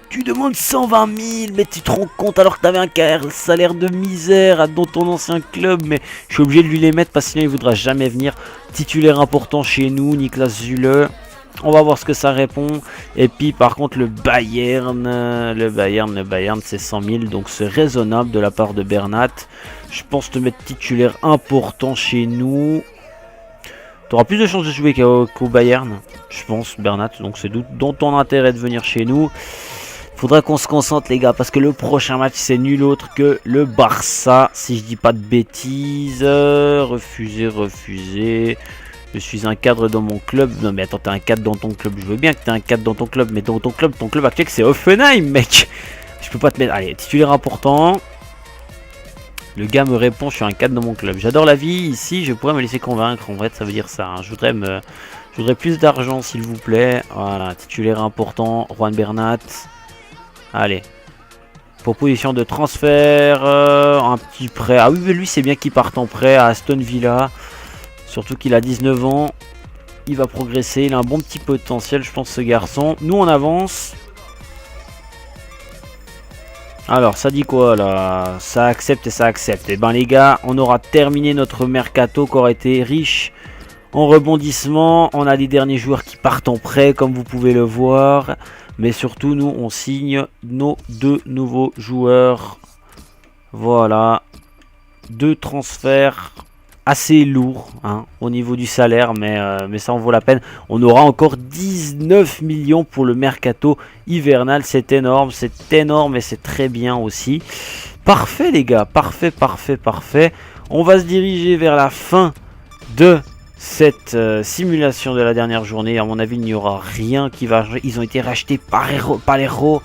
Tu demandes 120 000. Mais tu te rends compte alors que tu avais un salaire de misère dans ton ancien club. Mais je suis obligé de lui les mettre parce que sinon il ne voudra jamais venir. Titulaire important chez nous, Niklas Süle. On va voir ce que ça répond. Et puis par contre le Bayern c'est 100 000. Donc c'est raisonnable de la part de Bernat. Je pense te mettre titulaire important chez nous. Tu auras plus de chances de jouer qu'au Bayern, je pense, Bernat. Donc c'est dans ton intérêt de venir chez nous. Faudra qu'on se concentre les gars, parce que le prochain match c'est nul autre que le Barça, si je dis pas de bêtises. Refusé. Je suis un cadre dans mon club. Non mais attends, t'es un cadre dans ton club. Je veux bien que t'es un cadre dans ton club, mais dans ton club actuel c'est Offenheim mec. Je peux pas te mettre... Allez, titulaire important. Le gars me répond, je suis un cadre dans mon club. J'adore la vie, ici je pourrais me laisser convaincre. En vrai ça veut dire ça, hein. Je voudrais plus d'argent s'il vous plaît. Voilà, titulaire important, Juan Bernat. Allez. Proposition de transfert, un petit prêt. Ah oui, mais lui c'est bien qu'il parte en prêt à Aston Villa. Surtout qu'il a 19 ans. Il va progresser, il a un bon petit potentiel je pense ce garçon. Nous on avance. Alors ça dit quoi là? Ça accepte et ça accepte. Et ben les gars, on aura terminé notre mercato qui aura été riche en rebondissement. On a les derniers joueurs qui partent en prêt comme vous pouvez le voir. Mais surtout nous on signe nos 2 nouveaux joueurs. Voilà. 2 transferts assez lourds hein, au niveau du salaire. Mais ça en vaut la peine. On aura encore 19 millions pour le mercato hivernal. C'est énorme et c'est très bien aussi. Parfait les gars. Parfait. On va se diriger vers la fin de cette simulation de la dernière journée. À mon avis il n'y aura rien qui va changer. Ils ont été rachetés par Palermo,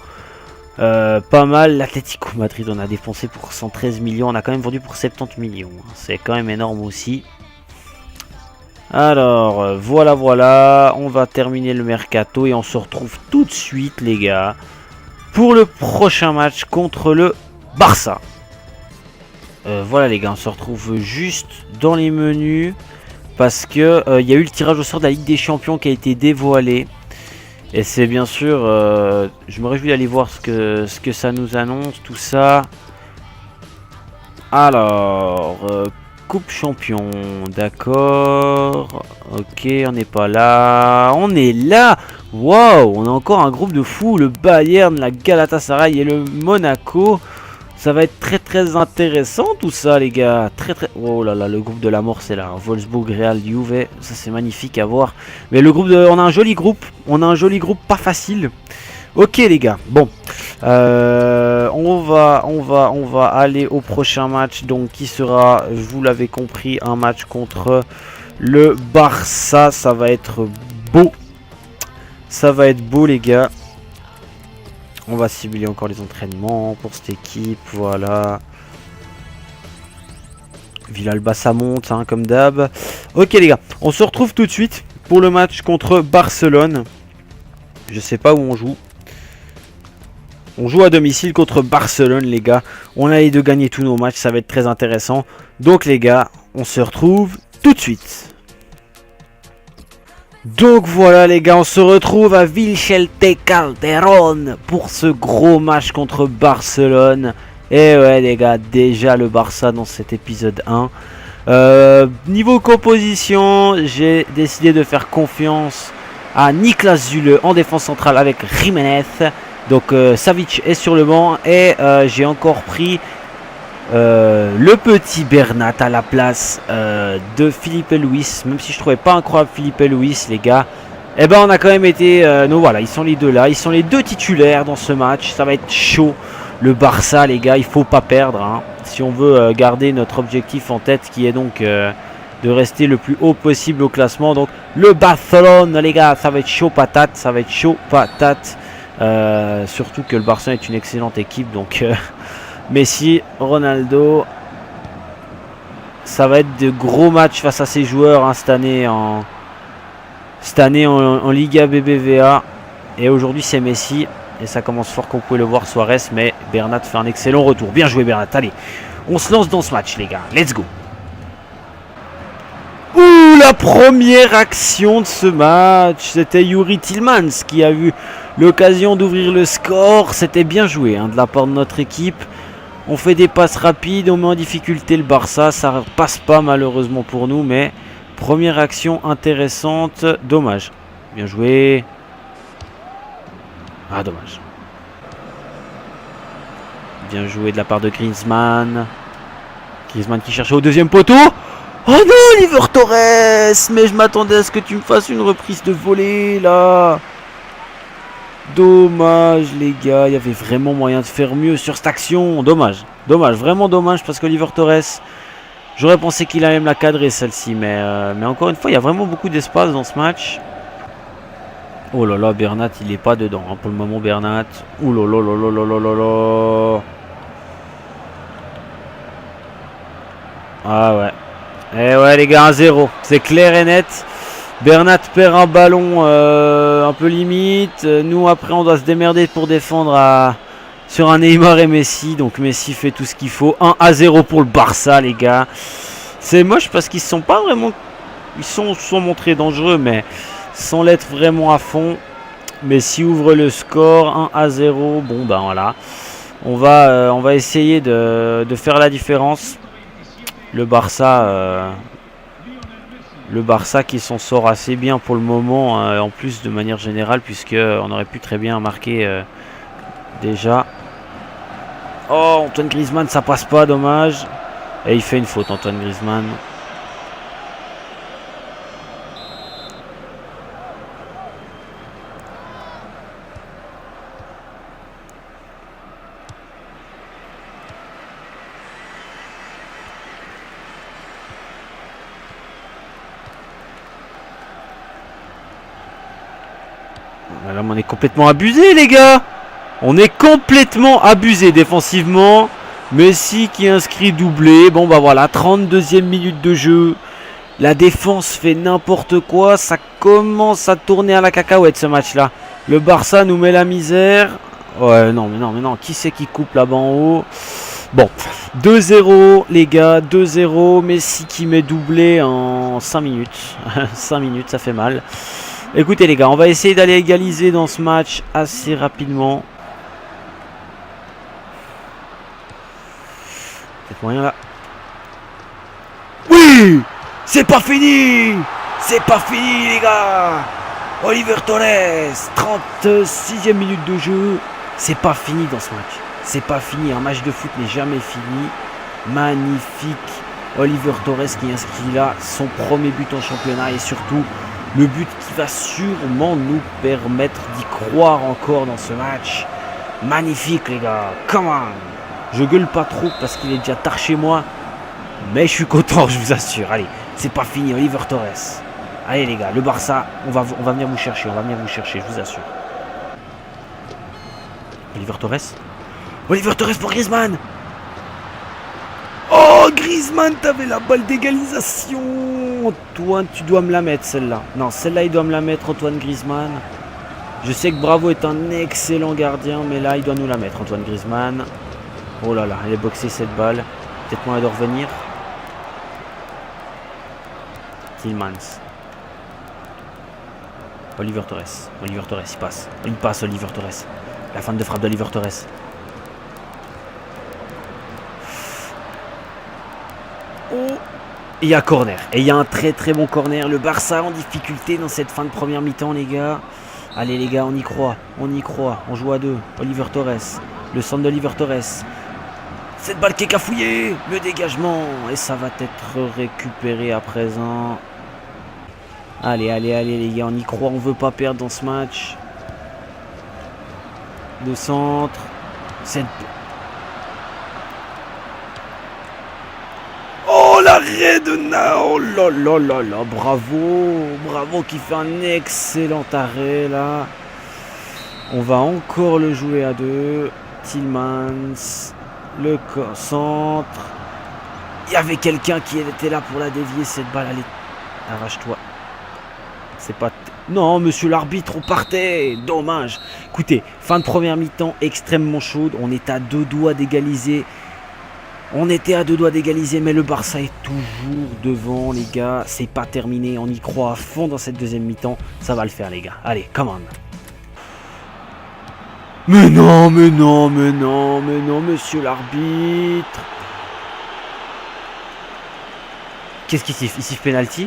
pas mal. L'Atlético Madrid on a dépensé pour 113 millions. On a quand même vendu pour 70 millions. C'est quand même énorme aussi. Alors voilà. On va terminer le mercato et on se retrouve tout de suite les gars pour le prochain match contre le Barça. Voilà les gars, on se retrouve juste dans les menus. Parce que y a eu le tirage au sort de la Ligue des Champions qui a été dévoilé. Et c'est bien sûr, je me réjouis d'aller voir ce que ça nous annonce, tout ça. Alors, Coupe Champion, d'accord. Ok, on n'est pas là. On est là. Waouh, on a encore un groupe de fous. Le Bayern, la Galatasaray et le Monaco. Ça va être très intéressant tout ça les gars. Oh là là, le groupe de la mort c'est là. Wolfsburg, Real, Juve. Ça c'est magnifique à voir. Mais le groupe on a un joli groupe. Pas facile. Ok les gars. Bon. On va aller au prochain match. Donc qui sera, vous l'avez compris, un match contre le Barça. Ça va être beau. Les gars. On va simuler encore les entraînements pour cette équipe, voilà. Villalba ça monte hein, comme d'hab. Ok les gars, on se retrouve tout de suite pour le match contre Barcelone. Je sais pas où on joue. On joue à domicile contre Barcelone les gars. On a les deux gagner tous nos matchs, ça va être très intéressant. Donc les gars, on se retrouve tout de suite. Donc voilà les gars, on se retrouve à Vicente Calderón pour ce gros match contre Barcelone. Et ouais les gars, déjà le Barça dans cet épisode 1. Niveau composition, j'ai décidé de faire confiance à Niklas Süle en défense centrale avec Jiménez. Donc Savic est sur le banc et j'ai encore pris le petit Bernat à la place de Filipe Luis. Même si je trouvais pas incroyable Filipe Luis les gars. Et ben on a quand même été donc voilà, ils sont les deux là. Ils sont les deux titulaires dans ce match. Ça va être chaud. Le Barça les gars, il faut pas perdre hein, si on veut garder notre objectif en tête qui est donc de rester le plus haut possible au classement. Donc le Barcelone les gars, ça va être chaud patate. Surtout que le Barça est une excellente équipe. Donc Messi, Ronaldo, ça va être de gros matchs face à ces joueurs hein, cette année en Liga BBVA. Et aujourd'hui c'est Messi. Et ça commence fort comme vous pouvez le voir, Suarez. Mais Bernat fait un excellent retour. Bien joué Bernat. Allez, on se lance dans ce match les gars. Let's go. Ouh, la première action de ce match. C'était Youri Tielemans qui a eu l'occasion d'ouvrir le score. C'était bien joué hein, de la part de notre équipe. On fait des passes rapides, on met en difficulté le Barça. Ça passe pas malheureusement pour nous. Mais première action intéressante. Dommage. Bien joué. Ah dommage. Bien joué de la part de Griezmann. Griezmann qui cherchait au deuxième poteau. Oh non, Oliver Torres. Mais je m'attendais à ce que tu me fasses une reprise de volée là. Dommage les gars, il y avait vraiment moyen de faire mieux sur cette action. Dommage, dommage, vraiment dommage parce qu'Oliver Torres, j'aurais pensé qu'il allait me la cadrer celle-ci. Mais encore une fois, il y a vraiment beaucoup d'espace dans ce match. Oh là là, Bernat, il est pas dedans hein, pour le moment, Bernat. Ouh là là là là là là là. Ah ouais. Eh ouais les gars, 1-0. C'est clair et net. Bernat perd un ballon un peu limite. Nous après on doit se démerder pour défendre sur un Neymar et Messi. Donc Messi fait tout ce qu'il faut. 1-0 pour le Barça les gars. C'est moche parce qu'ils sont pas vraiment... Ils sont montrés dangereux mais sans l'être vraiment à fond. Messi ouvre le score. 1-0. Bon ben voilà. On va essayer de faire la différence. Le Barça qui s'en sort assez bien pour le moment, en plus de manière générale, puisqu'on aurait pu très bien marquer déjà. Oh, Antoine Griezmann, ça passe pas, dommage. Et il fait une faute, Antoine Griezmann. Là, on est complètement abusé, les gars. On est complètement abusé défensivement. Messi qui inscrit doublé. Bon, bah voilà, 32e minute de jeu. La défense fait n'importe quoi. Ça commence à tourner à la cacahuète, ce match-là. Le Barça nous met la misère. Ouais, non, mais non, mais non. Qui c'est qui coupe là-bas en haut? Bon, 2-0, les gars. 2-0. Messi qui met doublé en 5 minutes. 5 minutes, ça fait mal. Écoutez les gars, on va essayer d'aller égaliser dans ce match assez rapidement. Peut-être moyen là. Oui! C'est pas fini! C'est pas fini les gars! Oliver Torres, 36e minute de jeu. C'est pas fini dans ce match. C'est pas fini. Un match de foot n'est jamais fini. Magnifique. Oliver Torres qui inscrit là son premier but en championnat et surtout... Le but qui va sûrement nous permettre d'y croire encore dans ce match. Magnifique les gars, come on. Je gueule pas trop parce qu'il est déjà tard chez moi. Mais je suis content, je vous assure. Allez, c'est pas fini, Oliver Torres. Allez les gars, le Barça, on va venir vous chercher, je vous assure. Oliver Torres. Oliver Torres pour Griezmann. Oh, Griezmann, t'avais la balle d'égalisation. Antoine, tu dois me la mettre celle-là. Non, celle-là, il doit me la mettre, Antoine Griezmann. Je sais que Bravo est un excellent gardien, mais là, il doit nous la mettre, Antoine Griezmann. Oh là là, elle est boxée cette balle. Peut-être moyen de revenir. Tillmans. Oliver Torres. Oliver Torres, il passe. Il passe, Oliver Torres. La fin de frappe d'Oliver Torres. Oh, il y a corner. Et il y a un très très bon corner. Le Barça en difficulté dans cette fin de première mi-temps, les gars. Allez, les gars, on y croit. On y croit. On joue à deux. Oliver Torres. Le centre d'Oliver Torres. Cette balle qui est cafouillée. Le dégagement. Et ça va être récupéré à présent. Allez, allez, allez, les gars. On y croit. On veut pas perdre dans ce match. Le centre. Cette... Oh, l'arrêt de Nao. Oh là là là là. Bravo. Bravo qui fait un excellent arrêt là. On va encore le jouer à deux. Tillmans. Le centre. Il y avait quelqu'un qui était là pour la dévier. Cette balle, allez. Arrache-toi. C'est pas... Non, monsieur l'arbitre, on partait. Dommage. Écoutez, fin de première mi-temps extrêmement chaude. On est à deux doigts d'égaliser. On était à deux doigts d'égaliser, mais le Barça est toujours devant, les gars. C'est pas terminé. On y croit à fond dans cette deuxième mi-temps. Ça va le faire, les gars. Allez, come on. Mais non, mais non, mais non, mais non, monsieur l'arbitre. Qu'est-ce qu'il siffle? Il siffle penalty?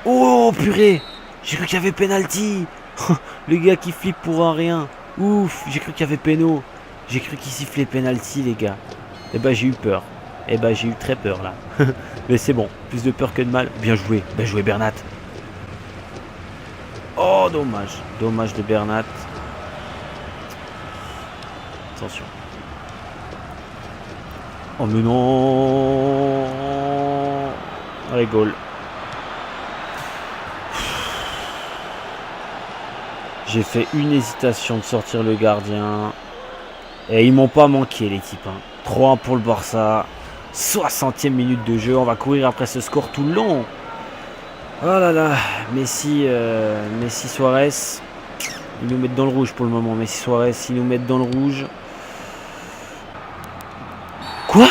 Oh, purée. J'ai cru qu'il y avait penalty. Le gars qui flippe pour un rien. Ouf, j'ai cru qu'il y avait péno. J'ai cru qu'il sifflait penalty, les gars. Eh ben, j'ai eu peur. Eh ben, j'ai eu très peur, là. Mais c'est bon. Plus de peur que de mal. Bien joué. Bien joué, Bernat. Oh, dommage. Dommage de Bernat. Attention. Oh mais non. Allez, goal. J'ai fait une hésitation de sortir le gardien. Et ils m'ont pas manqué les types. 3-1 pour le Barça. 60e minute de jeu. On va courir après ce score tout le long. Oh là là. Messi Suarez. Ils nous mettent dans le rouge pour le moment. Messi Suarez, ils nous mettent dans le rouge. Quoi?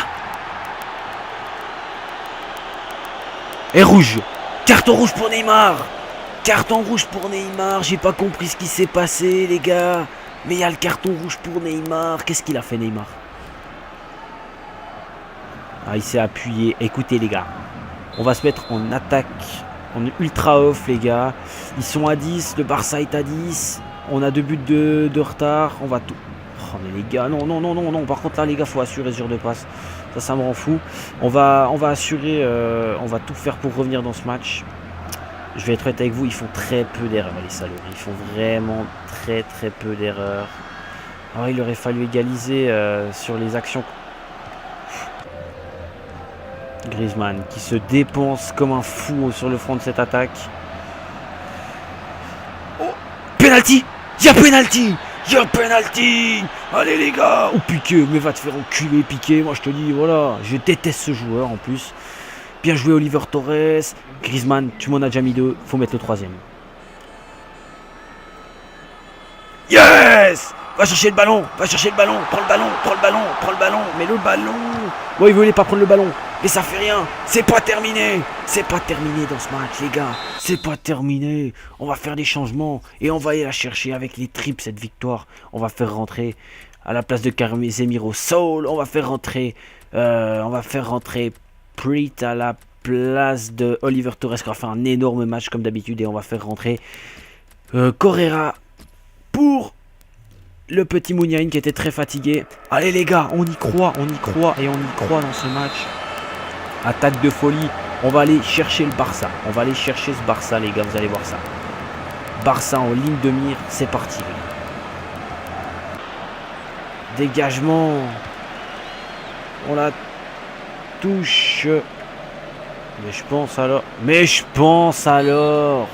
Et rouge. Carton rouge pour Neymar. Carton rouge pour Neymar. J'ai pas compris ce qui s'est passé, les gars. Mais il y a le carton rouge pour Neymar. Qu'est-ce qu'il a fait, Neymar? Ah, il s'est appuyé. Écoutez, les gars. On va se mettre en attaque. On est ultra off, les gars. Ils sont à 10. Le Barça est à 10. On a 2 buts de retard. On va tout... Oh, mais les gars, non. Par contre, là, les gars, faut assurer ce genre de passe. Ça me rend fou. On va assurer. On va tout faire pour revenir dans ce match. Je vais être honnête avec vous, ils font très peu d'erreurs, les salauds. Ils font vraiment très peu d'erreurs. Alors, il aurait fallu égaliser sur les actions. Griezmann qui se dépense comme un fou sur le front de cette attaque. Oh, penalty! Il y a penalty! Il y a penalty! Allez les gars! Oh Piqué, mais va te faire enculer Piqué. Moi je te dis, voilà, je déteste ce joueur en plus. Bien joué Oliver Torres. Griezmann, tu m'en as déjà mis 2. Faut mettre le 3e. Yes! Va chercher le ballon. Prends le ballon. Mais le ballon. Bon, il voulait pas prendre le ballon. Mais ça fait rien. C'est pas terminé dans ce match, les gars. C'est pas terminé. On va faire des changements. Et on va aller la chercher avec les tripes, cette victoire. On va faire rentrer à la place de Casemiro Soul. On va faire rentrer Prit à la place de Oliver Torres qui va faire un énorme match comme d'habitude. Et on va faire rentrer Correa pour le petit Mouniaïn qui était très fatigué. Allez les gars, on y croit dans ce match. Attaque de folie. On va aller chercher le Barça. On va aller chercher ce Barça, les gars, vous allez voir ça. Barça en ligne de mire, c'est parti. Dégagement. On la touche. Mais je pense alors.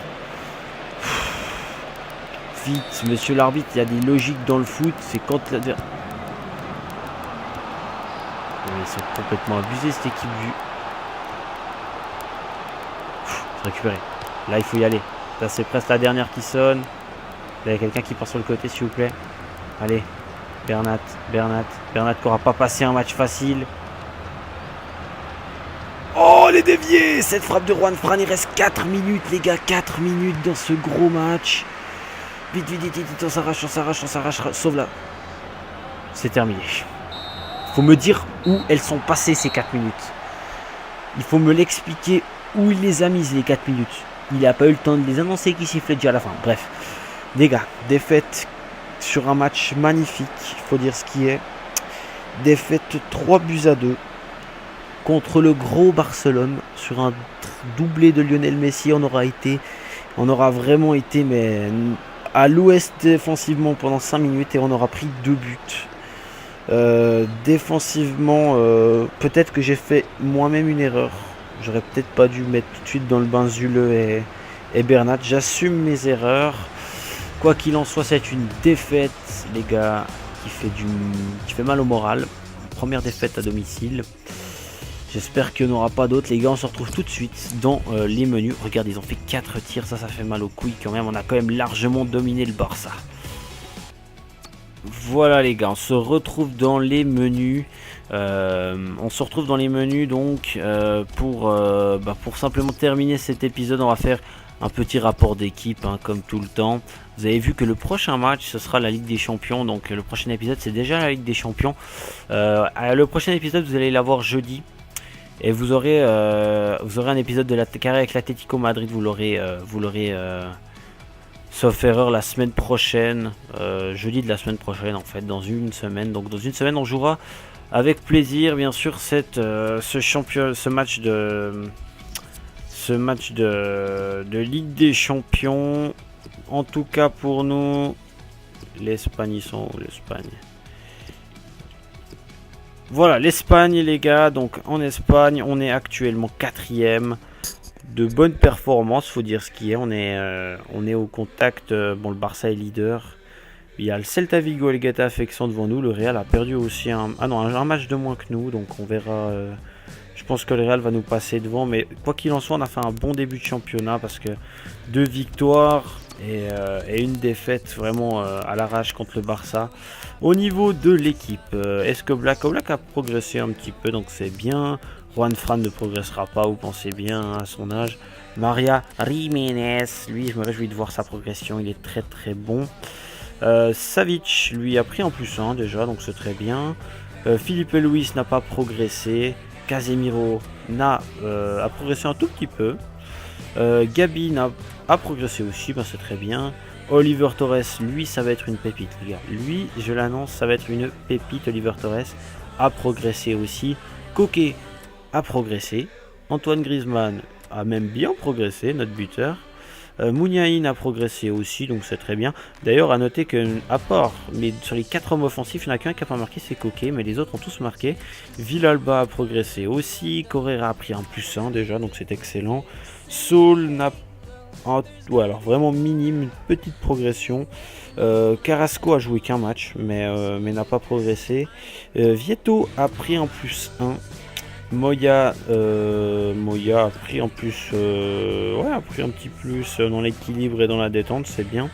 Vite, monsieur l'arbitre, il y a des logiques dans le foot. C'est quand la... Ils sont complètement abusés, cette équipe du... Récupérer. Là, il faut y aller. Là, c'est presque la dernière qui sonne. Il y a quelqu'un qui part sur le côté, s'il vous plaît. Allez. Bernat qui n'aura pas passé un match facile. Oh, les déviés. Cette frappe de Juan Fran, il reste 4 minutes, les gars. 4 minutes dans ce gros match. Vite, on s'arrache. Sauve là. C'est terminé. Faut me dire où elles sont passées ces 4 minutes. Il faut me l'expliquer où il les a mises les 4 minutes. Il n'a pas eu le temps de les annoncer qui sifflait déjà à la fin. Bref. Les gars, défaite sur un match magnifique. Il faut dire ce qui est. Défaite 3-2 contre le gros Barcelone. Sur un doublé de Lionel Messi, on aura vraiment été mais à l'ouest défensivement pendant 5 minutes et on aura pris 2 buts. Défensivement, peut-être que j'ai fait moi-même une erreur. J'aurais peut-être pas dû mettre tout de suite dans le bain Zule et Bernat. J'assume mes erreurs. Quoi qu'il en soit, c'est une défaite, les gars, qui fait mal au moral. Première défaite à domicile. J'espère qu'il n'y en aura pas d'autres. Les gars, on se retrouve tout de suite dans les menus. Regardez, ils ont fait 4 tirs. Ça fait mal aux couilles quand même. On a quand même largement dominé le Barça. Voilà les gars, on se retrouve dans les menus. Donc pour simplement terminer cet épisode, on va faire un petit rapport d'équipe comme tout le temps. Vous avez vu que le prochain match ce sera la Ligue des Champions. Donc le prochain épisode c'est déjà la Ligue des Champions. Le prochain épisode vous allez l'avoir jeudi. Et vous aurez un épisode de la carré avec l'Atlético Madrid. Vous l'aurez sauf erreur la semaine prochaine, jeudi de la semaine prochaine en fait, dans une semaine. Donc dans une semaine on jouera avec plaisir bien sûr ce match de Ligue des Champions. En tout cas pour nous, l'Espagne ils sont où l'Espagne? Voilà, l'Espagne les gars, donc en Espagne on est actuellement 4ème. De bonnes performances, faut dire ce qui est, on est au contact, bon le Barça est leader. Il y a le Celta Vigo et le Getafe qui sont devant nous, le Real a perdu aussi un match de moins que nous, donc on verra. Je pense que le Real va nous passer devant, mais quoi qu'il en soit, on a fait un bon début de championnat parce que 2 victoires et une défaite vraiment à l'arrache contre le Barça. Au niveau de l'équipe, est-ce que Black a progressé un petit peu, donc c'est bien. Juan Fran ne progressera pas, vous pensez bien à son âge. Maria Jiménez, lui, je me réjouis de voir sa progression, il est très très bon. Savic, lui, a pris en plus 1 déjà, donc c'est très bien. Filipe Luis n'a pas progressé. Casemiro a progressé un tout petit peu. Gabi a progressé aussi, ben c'est très bien. Oliver Torres, lui, ça va être une pépite, les gars. Lui, je l'annonce, ça va être une pépite. Oliver Torres a progressé aussi. Coquet a progressé. Antoine Griezmann a même bien progressé, notre buteur. Mouniaïn a progressé aussi, donc c'est très bien. D'ailleurs, à noter que, à part, mais sur les 4 hommes offensifs, il n'y en a qu'un qui n'a pas marqué, c'est Coquet, mais les autres ont tous marqué. Villalba a progressé aussi. Correa a pris un +1 déjà, donc c'est excellent. Saul n'a ouais, alors vraiment minime, une petite progression. Carrasco a joué qu'un match, mais n'a pas progressé. Vieto a pris un +1. Moya a pris en plus, ouais, a pris un petit plus dans l'équilibre et dans la détente, c'est bien.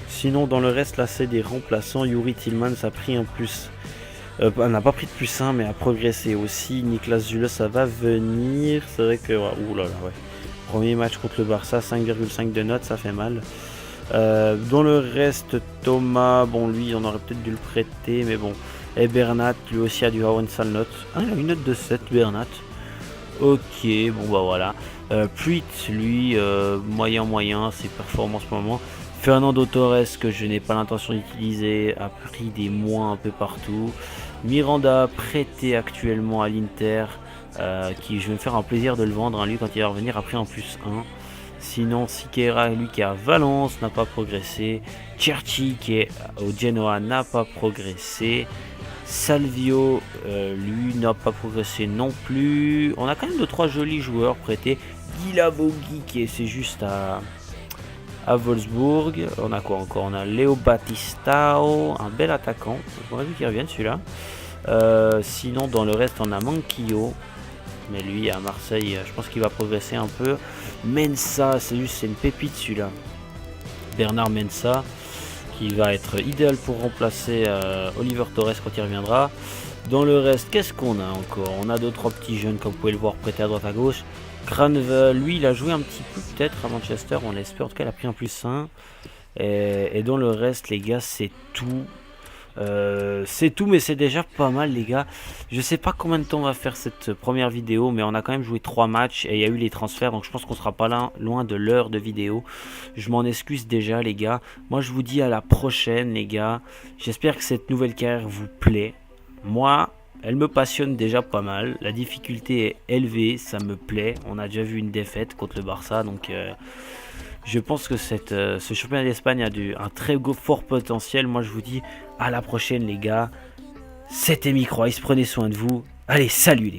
Sinon, dans le reste, là, c'est des remplaçants. Yuri Tillmans a pris un plus, n'a pas pris de +1, mais a progressé aussi. Niklas Zule, ça va venir. C'est vrai que, ouh là là, ouais. Premier match contre le Barça, 5,5 de notes, ça fait mal. Dans le reste, Thomas, bon, lui, on aurait peut-être dû le prêter, mais bon. Et Bernat, lui aussi, a dû avoir une sale note. Ah, il a une note de 7, Bernat. Ok, bon, bah voilà. Pruitt, lui, moyen, ses performances pour le moment. Fernando Torres, que je n'ai pas l'intention d'utiliser, a pris des moins un peu partout. Miranda, prêté actuellement à l'Inter, qui je vais me faire un plaisir de le vendre, lui, quand il va revenir, après en +1. Sinon, Siqueira, lui qui est à Valence, n'a pas progressé. Cherchi, qui est au Genoa, n'a pas progressé. Salvio, lui, n'a pas progressé non plus. On a quand même 2-3 jolis joueurs prêtés. Guilavogui, c'est juste à Wolfsburg. On a quoi encore? On a Léo Batistao, un bel attaquant. On a vu qu'il revienne celui-là. Sinon, dans le reste, on a Manquillo. Mais lui, à Marseille, je pense qu'il va progresser un peu. Mensa, c'est une pépite celui-là. Bernard Mensa, qui va être idéal pour remplacer Oliver Torres quand il reviendra. Dans le reste, qu'est-ce qu'on a encore? On a 2-3 petits jeunes, comme vous pouvez le voir, prêtés à droite à gauche. Granville, lui, il a joué un petit peu peut-être à Manchester, on l'espère. En tout cas, il a pris un +1. Et dans le reste, les gars, c'est tout. C'est tout, mais c'est déjà pas mal, les gars. Je sais pas combien de temps on va faire cette première vidéo, mais on a quand même joué 3 matchs et il y a eu les transferts, donc je pense qu'on sera pas là loin de l'heure de vidéo. Je m'en excuse déjà, les gars. Moi, je vous dis à la prochaine, les gars. J'espère que cette nouvelle carrière vous plaît. Moi, elle me passionne déjà pas mal. La difficulté est élevée, ça me plaît. On a déjà vu une défaite contre le Barça, donc je pense que ce championnat d'Espagne a un très fort potentiel. Moi, je vous dis à la prochaine, les gars. C'était Micro Ice, prenez soin de vous. Allez, salut les gars.